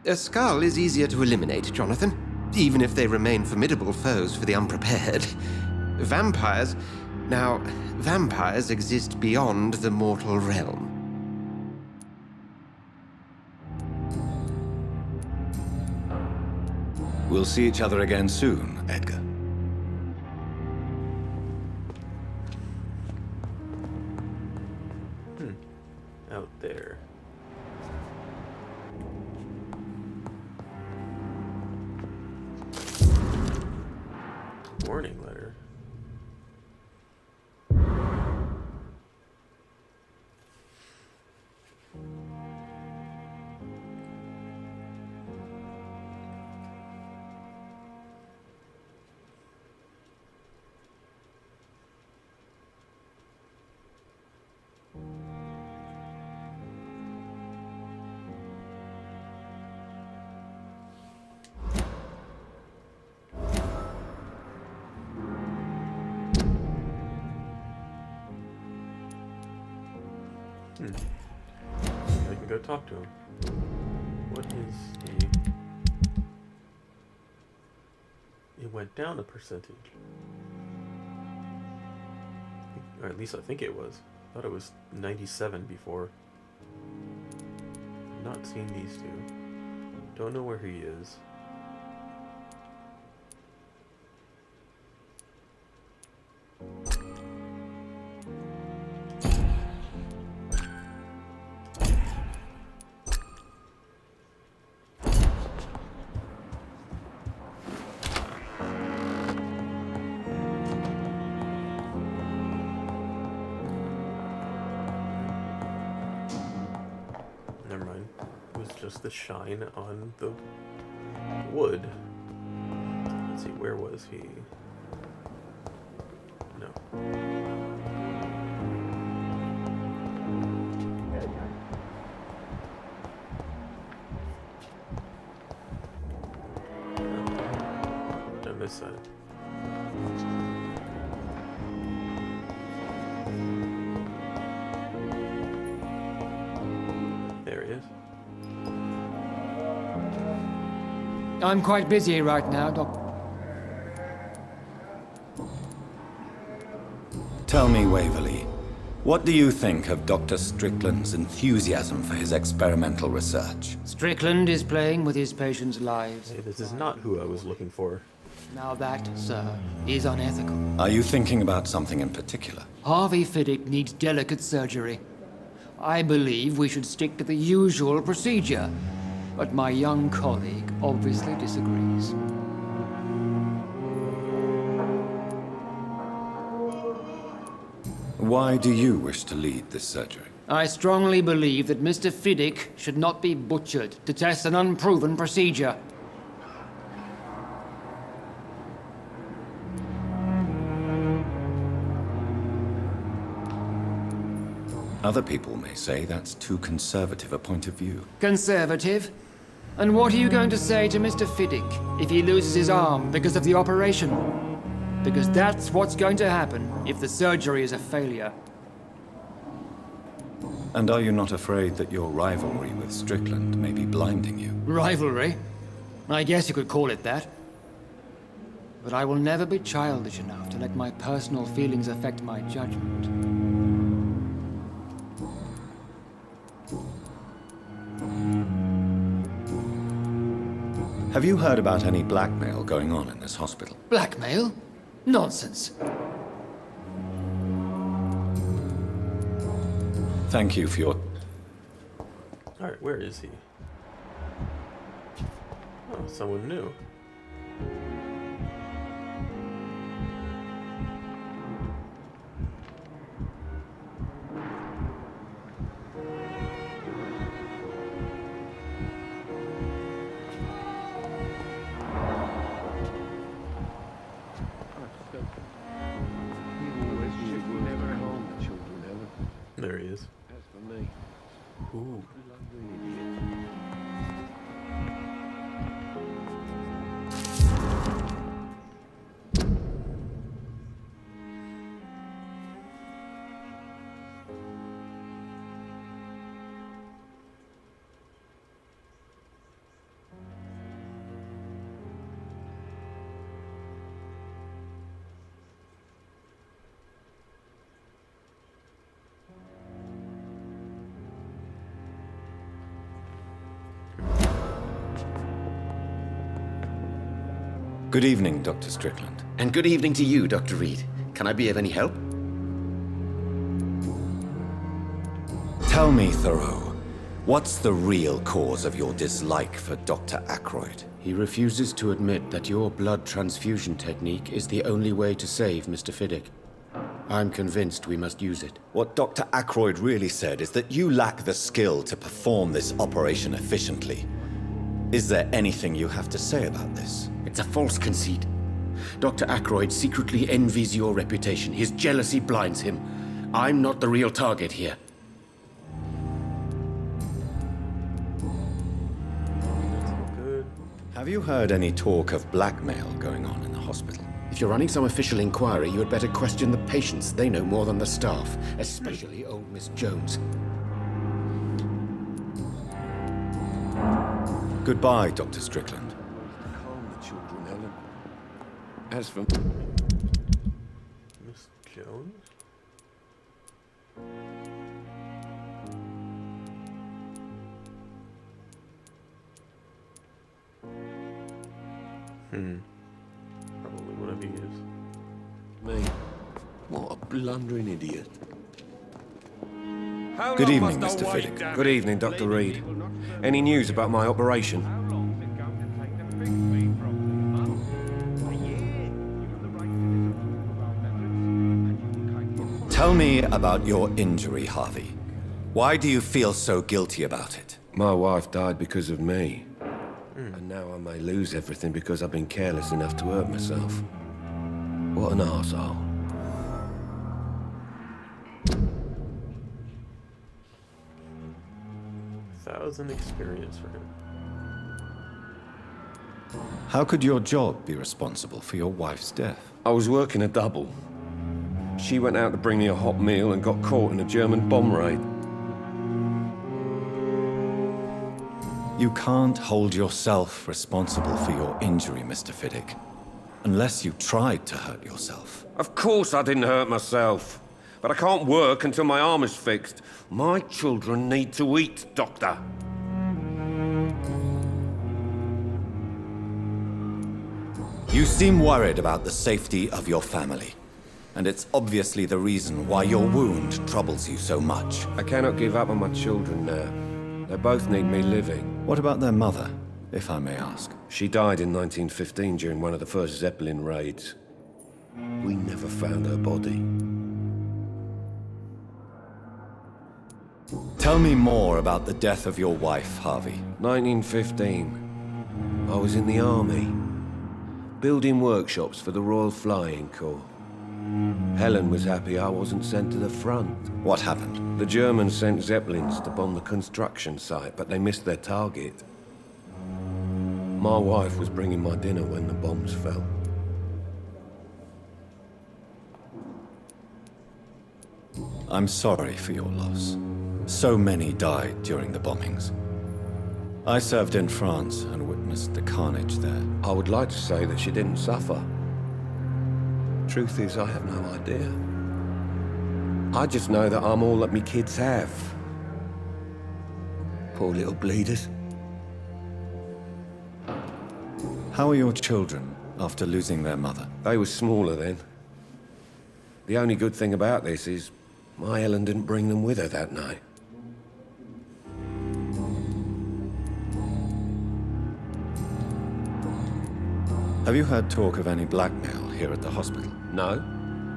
A Skull is easier to eliminate, Jonathan, even if they remain formidable foes for the unprepared. Vampires exist beyond the mortal realm. We'll see each other again soon, Edgar. Out there. Warning letter. I can go talk to him. What is the... It went down a percentage. Or at least I think it was. I thought it was 97 before. Not seen these two. Don't know where he is. Never mind. It was just the shine on the wood. Let's see, where was he? No. Did I miss that? There he is. I'm quite busy right now, Doc. Tell me, Waverly, what do you think of Dr. Strickland's enthusiasm for his experimental research? Strickland is playing with his patients' lives. Hey, this is not who I was looking for. Now that, sir, is unethical. Are you thinking about something in particular? Harvey Fiddick needs delicate surgery. I believe we should stick to the usual procedure, but my young colleague obviously disagrees. Why do you wish to lead this surgery? I strongly believe that Mr. Fiddick should not be butchered to test an unproven procedure. Other people may say that's too conservative a point of view. Conservative? And what are you going to say to Mr. Fiddick if he loses his arm because of the operation? Because that's what's going to happen if the surgery is a failure. And are you not afraid that your rivalry with Strickland may be blinding you? Rivalry? I guess you could call it that. But I will never be childish enough to let my personal feelings affect my judgment. Have you heard about any blackmail going on in this hospital? Blackmail? Nonsense. Thank you for your... Alright, where is he? Oh, someone new. There he is. As for me, Ooh. Good evening, Dr. Strickland. And good evening to you, Dr. Reed. Can I be of any help? Tell me, Thoreau, what's the real cause of your dislike for Dr. Ackroyd? He refuses to admit that your blood transfusion technique is the only way to save Mr. Fiddick. I'm convinced we must use it. What Dr. Ackroyd really said is that you lack the skill to perform this operation efficiently. Is there anything you have to say about this? It's a false conceit. Dr. Ackroyd secretly envies your reputation. His jealousy blinds him. I'm not the real target here. Good. Have you heard any talk of blackmail going on in the hospital? If you're running some official inquiry, you had better question the patients. They know more than the staff, especially old Miss Jones. Goodbye, Dr. Strickland. calm the children, Ellen. As for Miss Jones? Probably one of these. me, what a blundering idiot. Good evening, Mr. Fiddick. Good evening, Dr. Reed. Any news about my operation? Tell me about your injury, Harvey. Why do you feel so guilty about it? My wife died because of me. And now I may lose everything because I've been careless enough to hurt myself. What an arsehole. $1,000 experience for him. How could your job be responsible for your wife's death? I was working a double. She went out to bring me a hot meal and got caught in a German bomb raid. You can't hold yourself responsible for your injury, Mr. Fiddick, unless you tried to hurt yourself. Of course I didn't hurt myself. but I can't work until my arm is fixed. My children need to eat, Doctor. You seem worried about the safety of your family. And it's obviously the reason why your wound troubles you so much. I cannot give up on my children now. They both need me living. What about their mother, if I may ask? She died in 1915 during one of the first Zeppelin raids. We never found her body. Tell me more about the death of your wife, Harvey. 1915. I was in the army, building workshops for the Royal Flying Corps. Helen was happy I wasn't sent to the front. What happened? The Germans sent Zeppelins to bomb the construction site, but they missed their target. My wife was bringing my dinner when the bombs fell. I'm sorry for your loss. So many died during the bombings. I served in France and witnessed the carnage there. I would like to say that she didn't suffer. Truth is, I have no idea. I just know that I'm all that me kids have. Poor little bleeders. How are your children after losing their mother? They were smaller then. The only good thing about this is my Helen didn't bring them with her that night. Have you heard talk of any blackmail here at the hospital? No,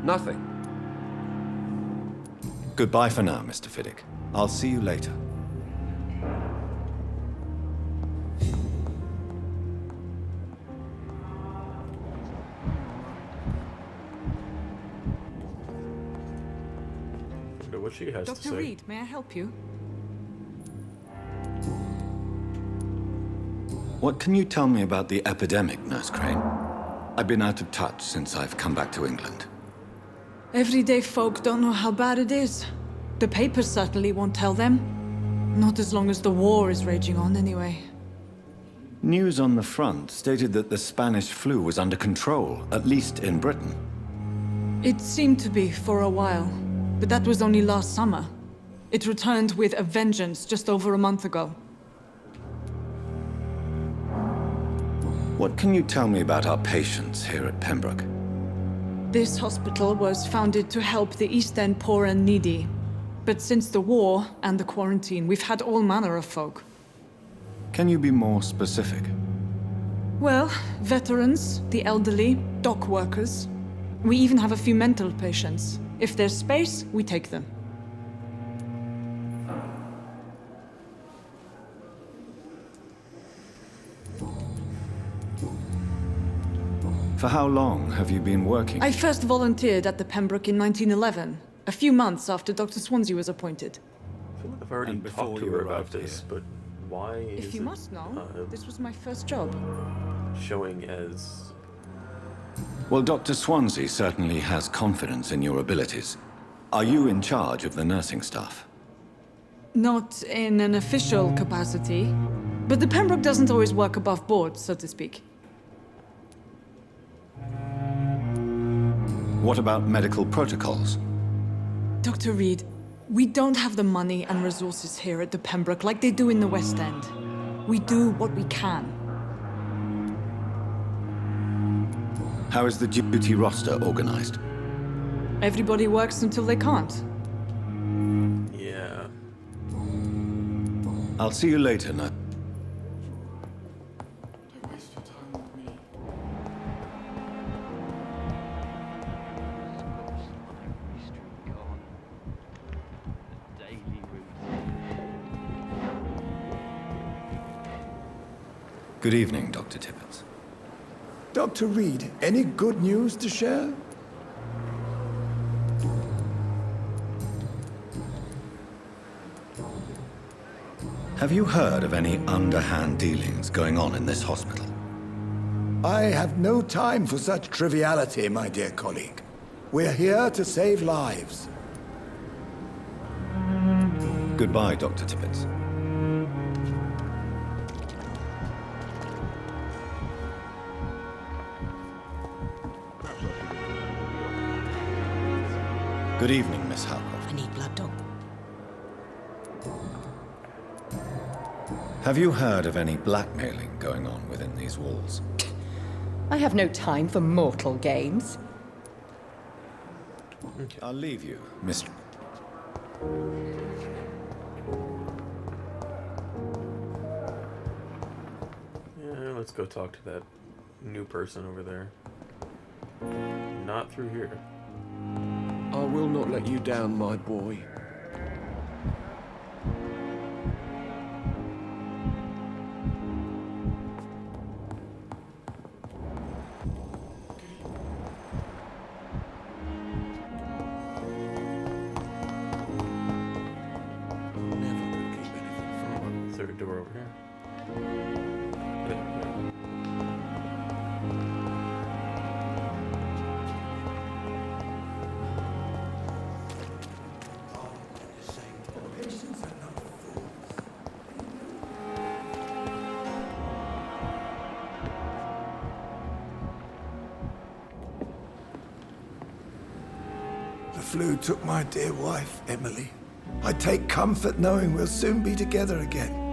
nothing. Goodbye for now, Mr. Fiddick. I'll see you later. Wonder what she has to Dr. say. Reed, may I help you? What can you tell me about the epidemic, Nurse Crane? I've been out of touch since I've come back to England. Everyday folk don't know how bad it is. The papers certainly won't tell them. Not as long as the war is raging on, anyway. News on the front stated that the Spanish flu was under control, at least in Britain. It seemed to be for a while, but that was only last summer. It returned with a vengeance just over a month ago. What can you tell me about our patients here at Pembroke? This hospital was founded to help the East End poor and needy. But since the war and the quarantine, we've had all manner of folk. Can you be more specific? Well, veterans, the elderly, dock workers. We even have a few mental patients. If there's space, we take them. For how long have you been working? I first volunteered at the Pembroke in 1911, a few months after Dr. Swansea was appointed. I feel like I've already talked to her about this, but why is If you must know, this was my first job. showing as... Well, Dr. Swansea certainly has confidence in your abilities. Are you in charge of the nursing staff? Not in an official capacity, but the Pembroke doesn't always work above board, so to speak. What about medical protocols? Dr. Reed, we don't have the money and resources here at the Pembroke like they do in the West End. We do what we can. How is the duty roster organized? Everybody works until they can't. Yeah. I'll see you later, Nurse. Good evening, Dr. Tippett. Dr. Reed, any good news to share? Have you heard of any underhand dealings going on in this hospital? I have no time for such triviality, my dear colleague. We're here to save lives. Goodbye, Dr. Tippett. Good evening, Miss Have you heard of any blackmailing going on within these walls? I have no time for mortal games. I'll leave you, Mr. Yeah, let's go talk to that new person over there. Not through here. I will not let you down, my boy. Third door over here. There we go. The flu took my dear wife, Emily. I take comfort knowing we'll soon be together again.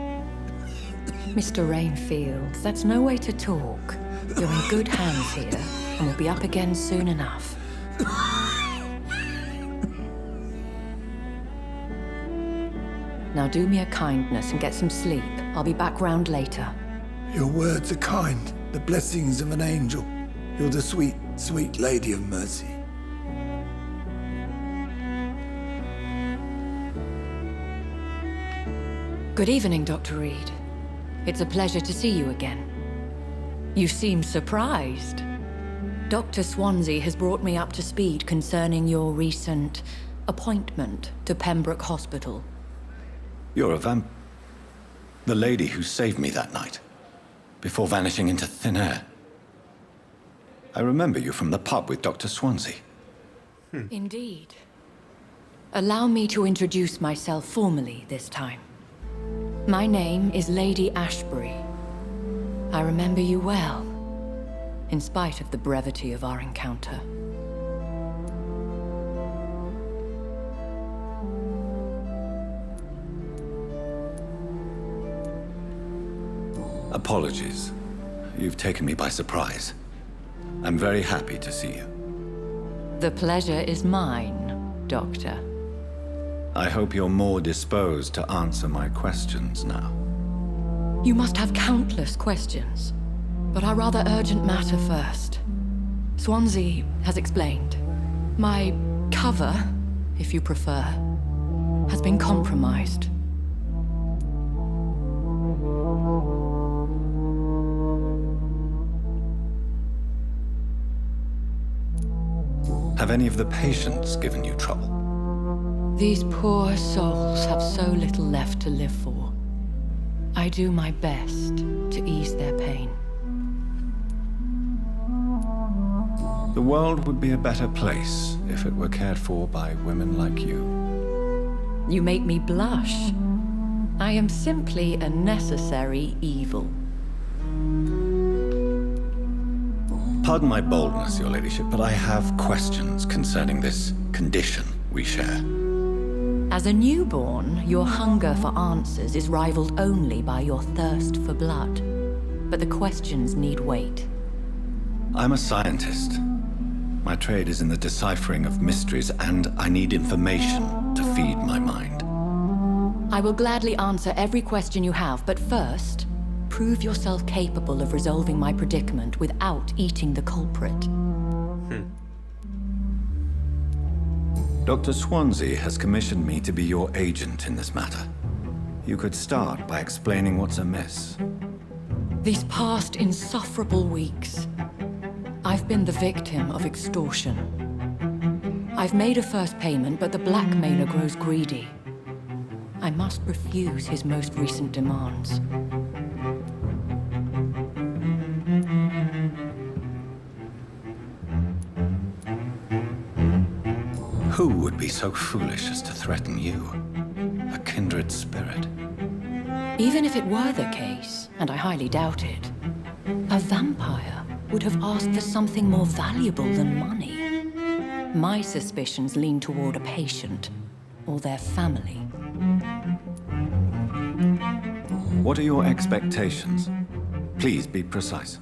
Mr. Rainfield, that's no way to talk. You're in good hands here, and we'll be up again soon enough. Now do me a kindness and get some sleep. I'll be back round later. Your words are kind, the blessings of an angel. You're the sweet, sweet Lady of Mercy. Good evening, Dr. Reed. It's a pleasure to see you again. You seem surprised. Dr. Swansea has brought me up to speed concerning your recent appointment to Pembroke Hospital. You're a the lady who saved me that night, before vanishing into thin air. I remember you from the pub with Dr. Swansea. Indeed. Allow me to introduce myself formally this time. My name is Lady Ashbury. I remember you well, in spite of the brevity of our encounter. Apologies. You've taken me by surprise. I'm very happy to see you. The pleasure is mine, Doctor. I hope you're more disposed to answer my questions now. You must have countless questions, but our rather urgent matter first. Swansea has explained. My cover, if you prefer, has been compromised. Have any of the patients given you trouble? These poor souls have so little left to live for. I do my best to ease their pain. The world would be a better place if it were cared for by women like you. You make me blush. I am simply a necessary evil. Pardon my boldness, Your Ladyship, but I have questions concerning this condition we share. As a newborn, your hunger for answers is rivaled only by your thirst for blood. But the questions need wait. I'm a scientist. My trade is in the deciphering of mysteries, and I need information to feed my mind. I will gladly answer every question you have, but first, prove yourself capable of resolving my predicament without eating the culprit. Dr. Swansea has commissioned me to be your agent in this matter. You could start by explaining what's amiss. These past insufferable weeks, I've been the victim of extortion. I've made a first payment, but the blackmailer grows greedy. I must refuse his most recent demands. Who would be so foolish as to threaten you? A kindred spirit. Even if it were the case, and I highly doubt it, a vampire would have asked for something more valuable than money. My suspicions lean toward a patient or their family. What are your expectations? Please be precise.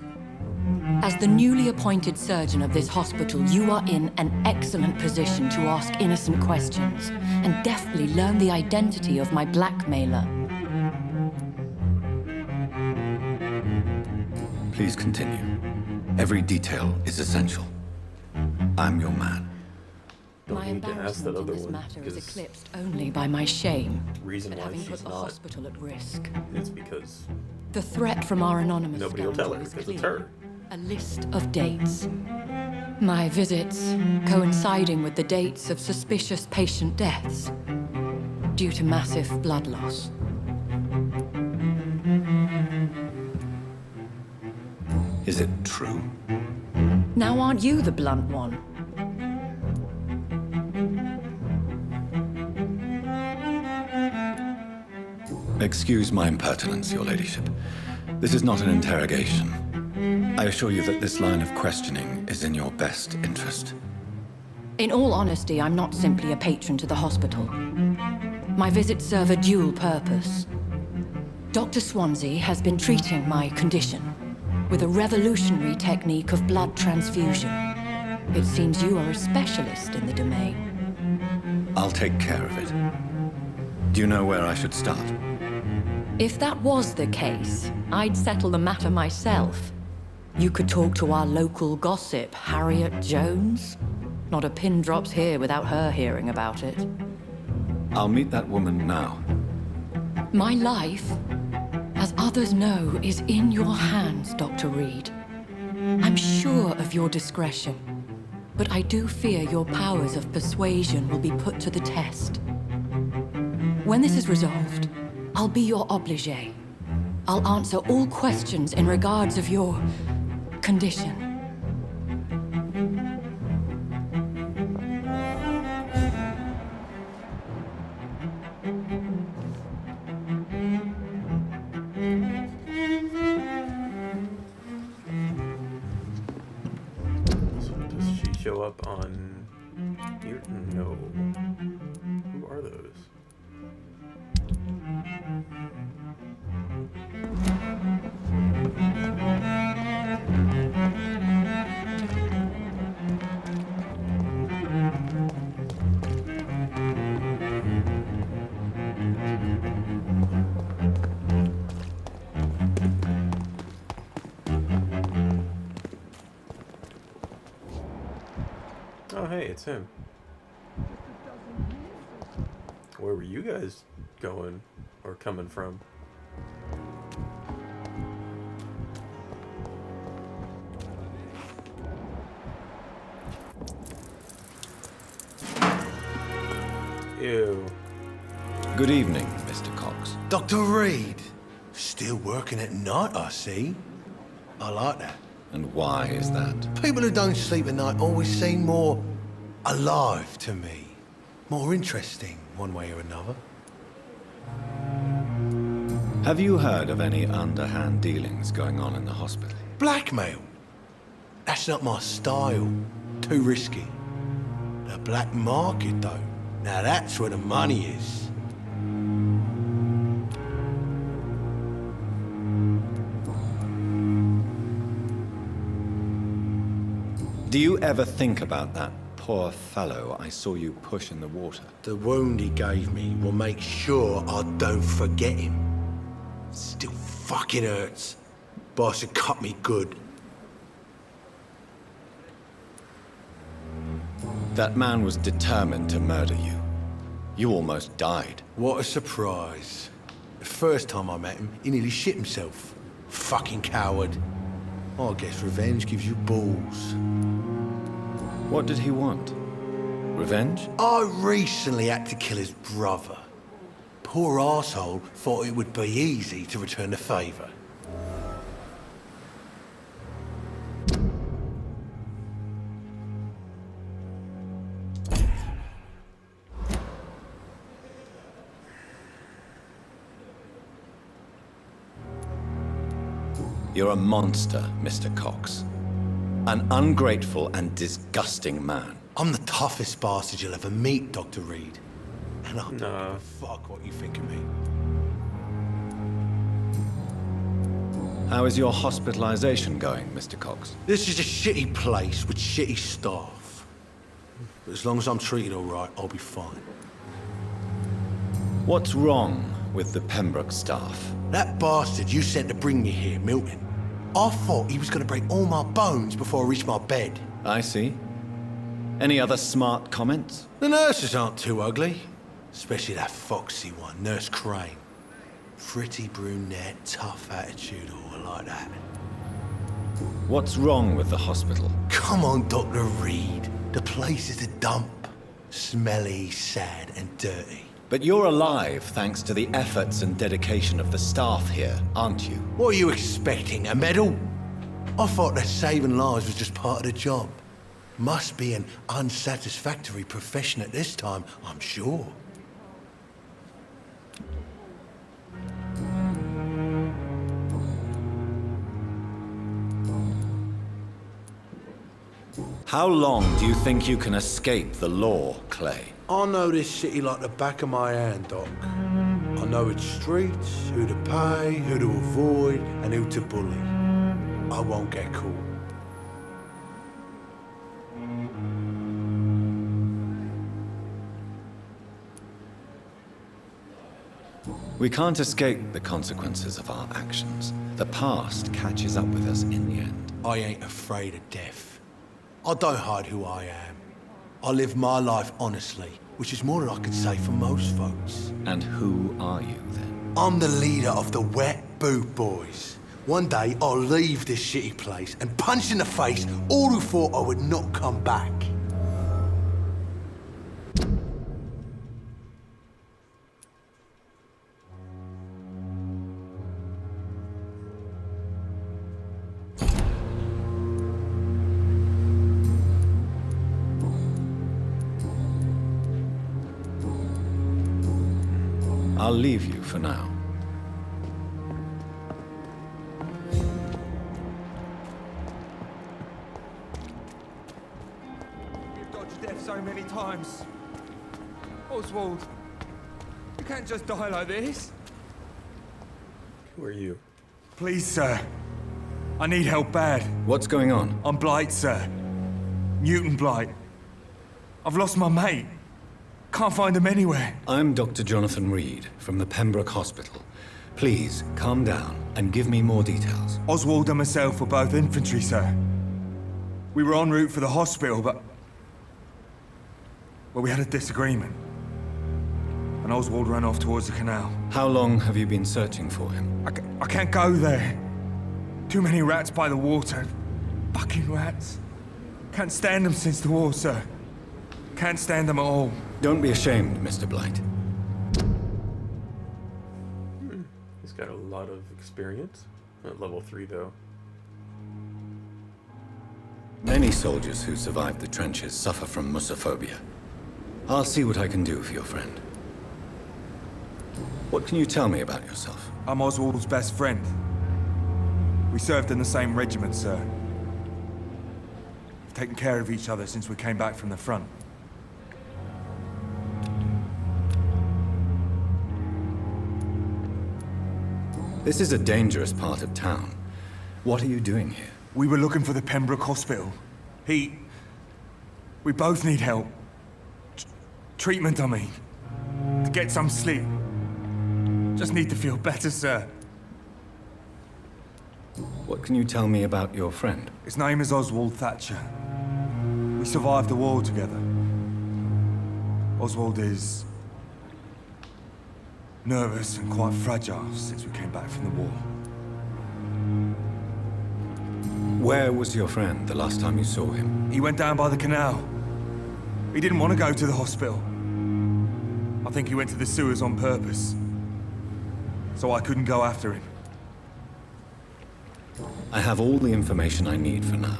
As the newly appointed surgeon of this hospital, you are in an excellent position to ask innocent questions and deftly learn the identity of my blackmailer. Please continue. Every detail is essential. I'm your man. My need to ask that embarrassment in other this one, matter is 'cause eclipsed only by my shame reason at why having she's put the not hospital at risk. is because The threat from our anonymous nobody will tell her scoundrel is because it's clear. her. A list of dates. My visits coinciding with the dates of suspicious patient deaths due to massive blood loss. Is it true? Now aren't you the blunt one? Excuse my impertinence, Your Ladyship. This is not an interrogation. I assure you that this line of questioning is in your best interest. In all honesty, I'm not simply a patron to the hospital. My visits serve a dual purpose. Dr. Swansea has been treating my condition with a revolutionary technique of blood transfusion. It seems you are a specialist in the domain. I'll take care of it. Do you know where I should start? If that was the case, I'd settle the matter myself. You could talk to our local gossip, Harriet Jones. Not a pin drops here without her hearing about it. I'll meet that woman now. My life, as others know, is in your hands, Dr. Reed. I'm sure of your discretion, but I do fear your powers of persuasion will be put to the test. When this is resolved, I'll be your obligé. I'll answer all questions in regards of your condition. So does she show up on here? No. Who are those? Oh, hey, it's him. Where were you guys going or coming from? Ew. Good evening, Mr. Cox. Dr. Reed. Still working at night, I see. I like that. And why is that? People who don't sleep at night always seem more alive to me. More interesting, one way or another. Have you heard of any underhand dealings going on in the hospital? Blackmail? That's not my style. Too risky. The black market, though. Now that's where the money is. Do you ever think about that poor fellow I saw you push in the water? The wound he gave me will make sure I don't forget him. Still fucking hurts. Boss had cut me good. That man was determined to murder you. You almost died. What a surprise. The first time I met him, he nearly shit himself. Fucking coward. I guess revenge gives you balls. What did he want? Revenge? I recently had to kill his brother. Poor arsehole thought it would be easy to return the favour. You're a monster, Mr. Cox. An ungrateful and disgusting man. I'm the toughest bastard you'll ever meet, Dr. Reed. And I don't give a fuck what you think of me. How is your hospitalization going, Mr. Cox? This is a shitty place with shitty staff. But as long as I'm treated all right, I'll be fine. What's wrong with the Pembroke staff? That bastard you sent to bring me here, Milton. I thought he was going to break all my bones before I reached my bed. I see. Any other smart comments? The nurses aren't too ugly. Especially that foxy one, Nurse Crane. Pretty brunette, tough attitude, all like that. What's wrong with the hospital? Come on, Dr. Reed. The place is a dump. Smelly, sad, and dirty. But you're alive thanks to the efforts and dedication of the staff here, aren't you? What are you expecting, a medal? I thought that saving lives was just part of the job. Must be an unsatisfactory profession at this time, I'm sure. How long do you think you can escape the law, Clay? I know this city like the back of my hand, Doc. I know its streets, who to pay, who to avoid, and who to bully. I won't get caught. We can't escape the consequences of our actions. The past catches up with us in the end. I ain't afraid of death. I don't hide who I am. I live my life honestly, which is more than I could say for most folks. And who are you, then? I'm the leader of the Wet Boot Boys. One day, I'll leave this shitty place and punch in the face all who thought I would not come back. I'll leave you for now. You've dodged death so many times. Oswald, you can't just die like this. Who are you? Please, sir. I need help bad. What's going on? I'm Blight, sir. Newton Blight. I've lost my mate. Can't find him anywhere. I'm Dr. Jonathan Reed from the Pembroke Hospital. Please, calm down and give me more details. Oswald and myself were both infantry, sir. We were en route for the hospital, but... well, we had a disagreement. And Oswald ran off towards the canal. How long have you been searching for him? I can't go there. Too many rats by the water. Fucking rats. Can't stand them since the war, sir. Can't stand them at all. Don't be ashamed, Mr. Blight. He's got a lot of experience. At level 3, though. Many soldiers who survived the trenches suffer from musophobia. I'll see what I can do for your friend. What can you tell me about yourself? I'm Oswald's best friend. We served in the same regiment, sir. We've taken care of each other since we came back from the front. This is a dangerous part of town. What are you doing here? We were looking for the Pembroke Hospital. We both need help. Treatment, I mean. To get some sleep. Just need to feel better, sir. What can you tell me about your friend? His name is Oswald Thatcher. We survived the war together. Oswald is... nervous and quite fragile since we came back from the war. Where was your friend the last time you saw him? He went down by the canal. He didn't want to go to the hospital. I think he went to the sewers on purpose. So I couldn't go after him. I have all the information I need for now.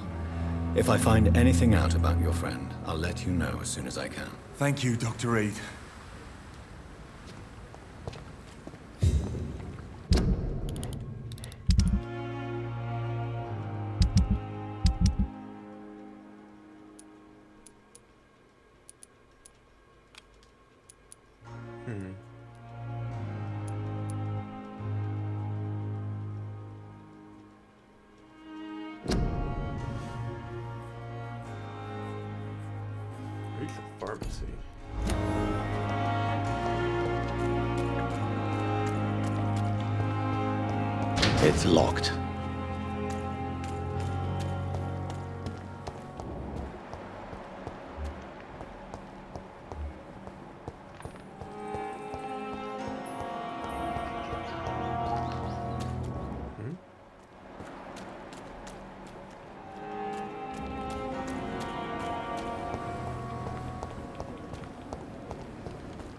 If I find anything out about your friend, I'll let you know as soon as I can. Thank you, Dr. Reed. Reach the pharmacy. It's locked.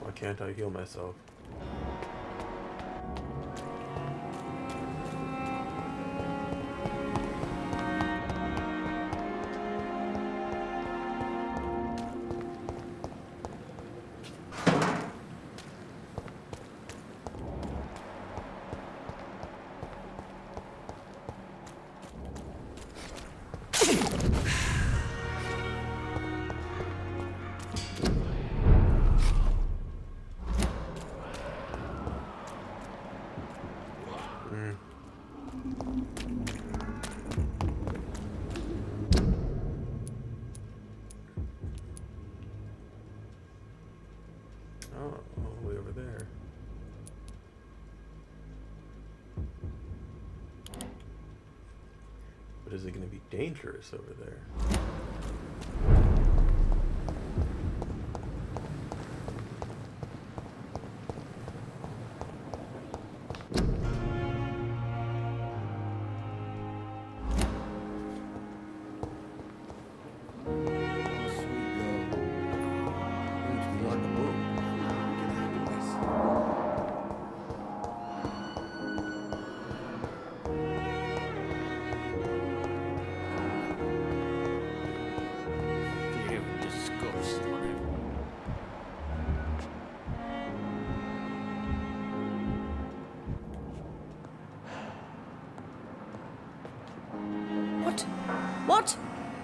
Why can't I heal myself? Oh, all the way over there. But is it going to be dangerous over there?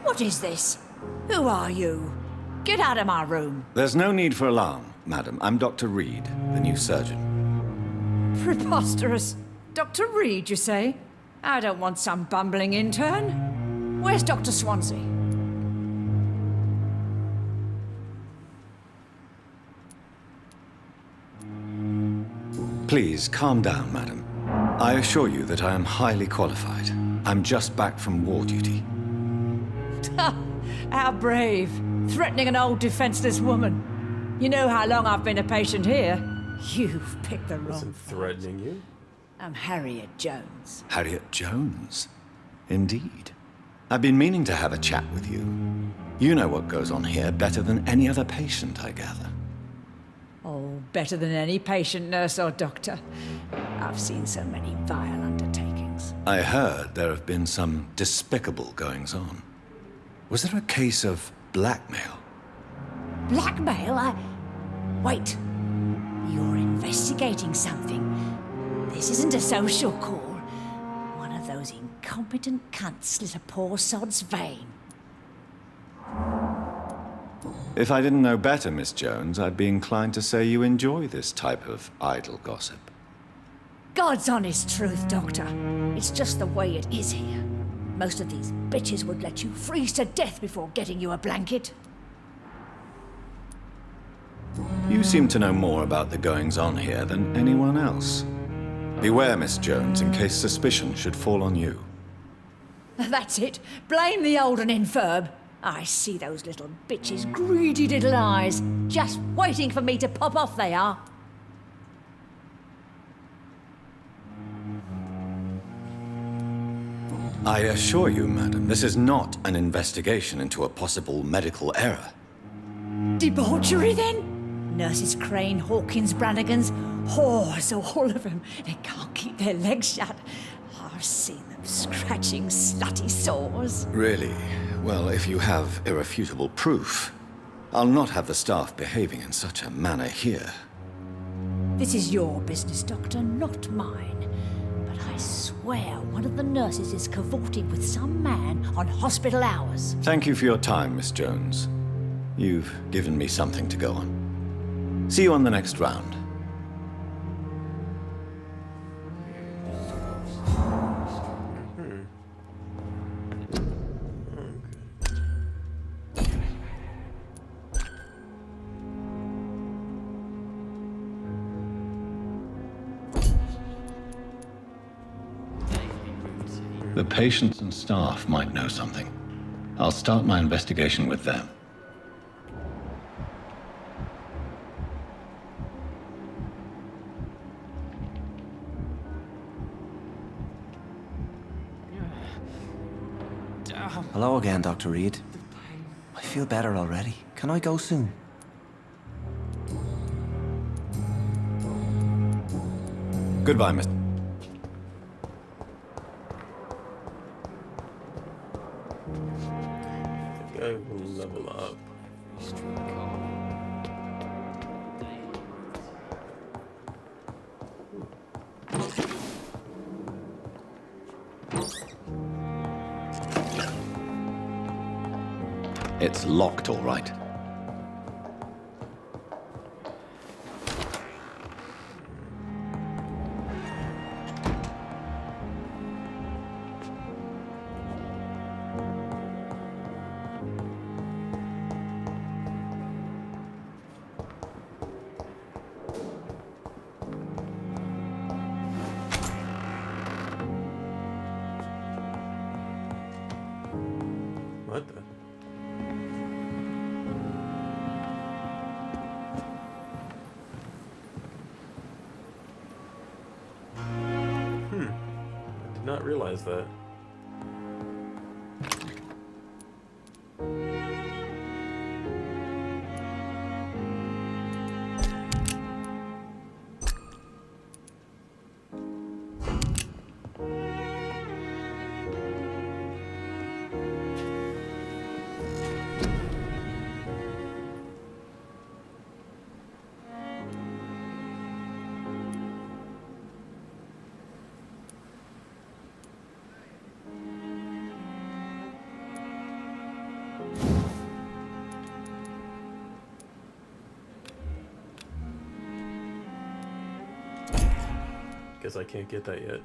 What is this? Who are you? Get out of my room. There's no need for alarm, madam. I'm Dr. Reed, the new surgeon. Preposterous. Dr. Reed, you say? I don't want some bumbling intern. Where's Dr. Swansea? Please, calm down, madam. I assure you that I am highly qualified. I'm just back from war duty. How brave. Threatening an old defenseless woman. You know how long I've been a patient here. You've picked the wrong Wasn't threatening you? I'm Harriet Jones. Harriet Jones? Indeed. I've been meaning to have a chat with you. You know what goes on here better than any other patient, I gather. Oh, better than any patient, nurse or doctor. I've seen so many vile undertakings. I heard there have been some despicable goings-on. Was there a case of blackmail? Blackmail? Wait. You're investigating something. This isn't a social call. One of those incompetent cunts slit a poor sod's vein. If I didn't know better, Miss Jones, I'd be inclined to say you enjoy this type of idle gossip. God's honest truth, Doctor. It's just the way it is here. Most of these bitches would let you freeze to death before getting you a blanket. You seem to know more about the goings-on here than anyone else. Beware, Miss Jones, in case suspicion should fall on you. That's it. Blame the old and infirm. I see those little bitches' greedy little eyes. Just waiting for me to pop off, they are. I assure you, madam, this is not an investigation into a possible medical error. Debauchery, then? Nurses Crane, Hawkins, Brannigans, whores, all of them. They can't keep their legs shut. I've seen them scratching slutty sores. Really? Well, if you have irrefutable proof, I'll not have the staff behaving in such a manner here. This is your business, Doctor, not mine. But I swear one of the nurses is cavorting with some man on hospital hours. Thank you for your time, Miss Jones. You've given me something to go on. See you on the next round. The patients and staff might know something. I'll start my investigation with them. Hello again, Dr. Reed. I feel better already. Can I go soon? Goodbye, Mr. I think I will level up. It's locked, all right. What the? I did not realize that. Guess I can't get that yet.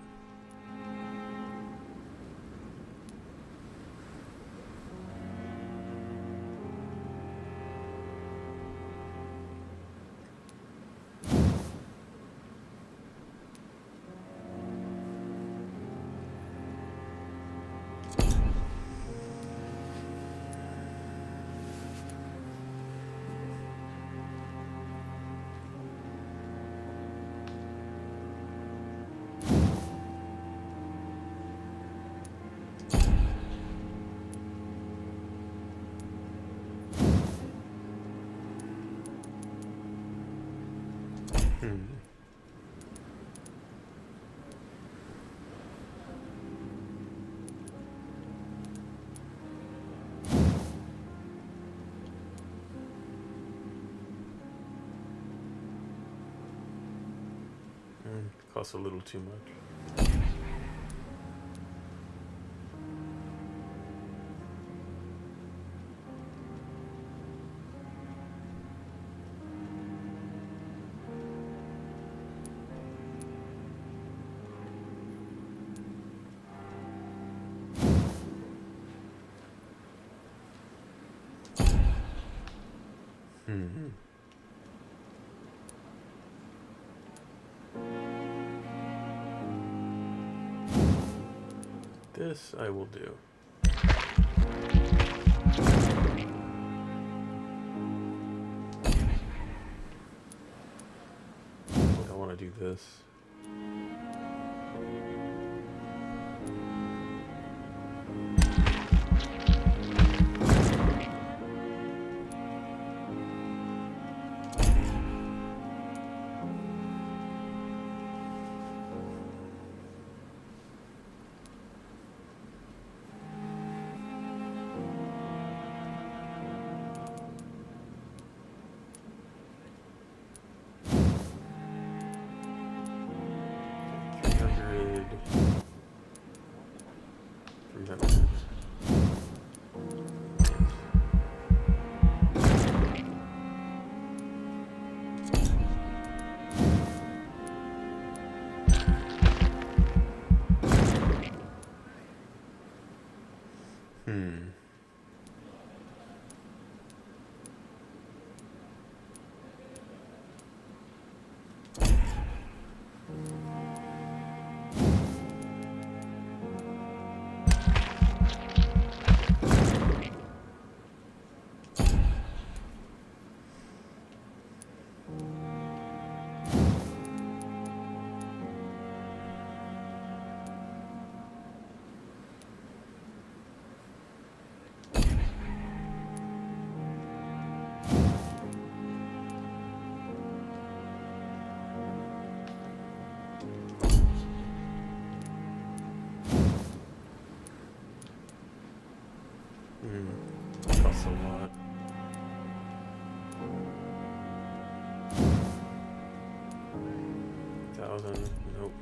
Costs a little too much. This I will do. I want to do this. That costs a lot. $1,000. Nope.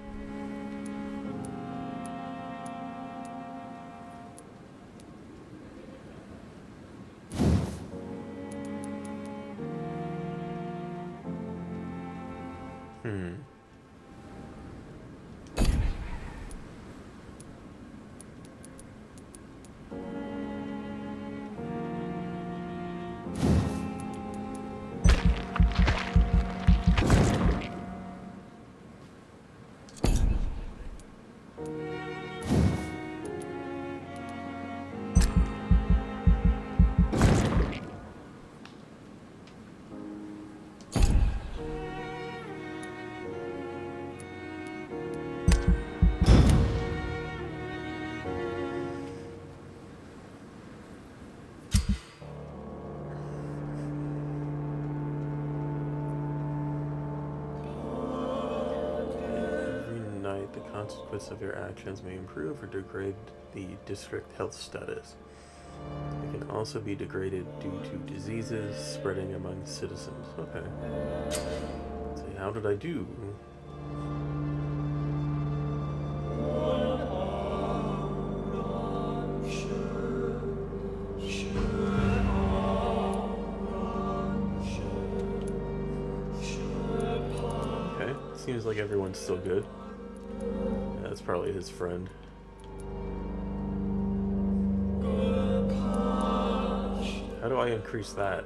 The consequence of your actions may improve or degrade the district health status. It can also be degraded due to diseases spreading among citizens. Okay. Let's see, how did I do? Okay, seems like everyone's still good. That's probably his friend. How do I increase that?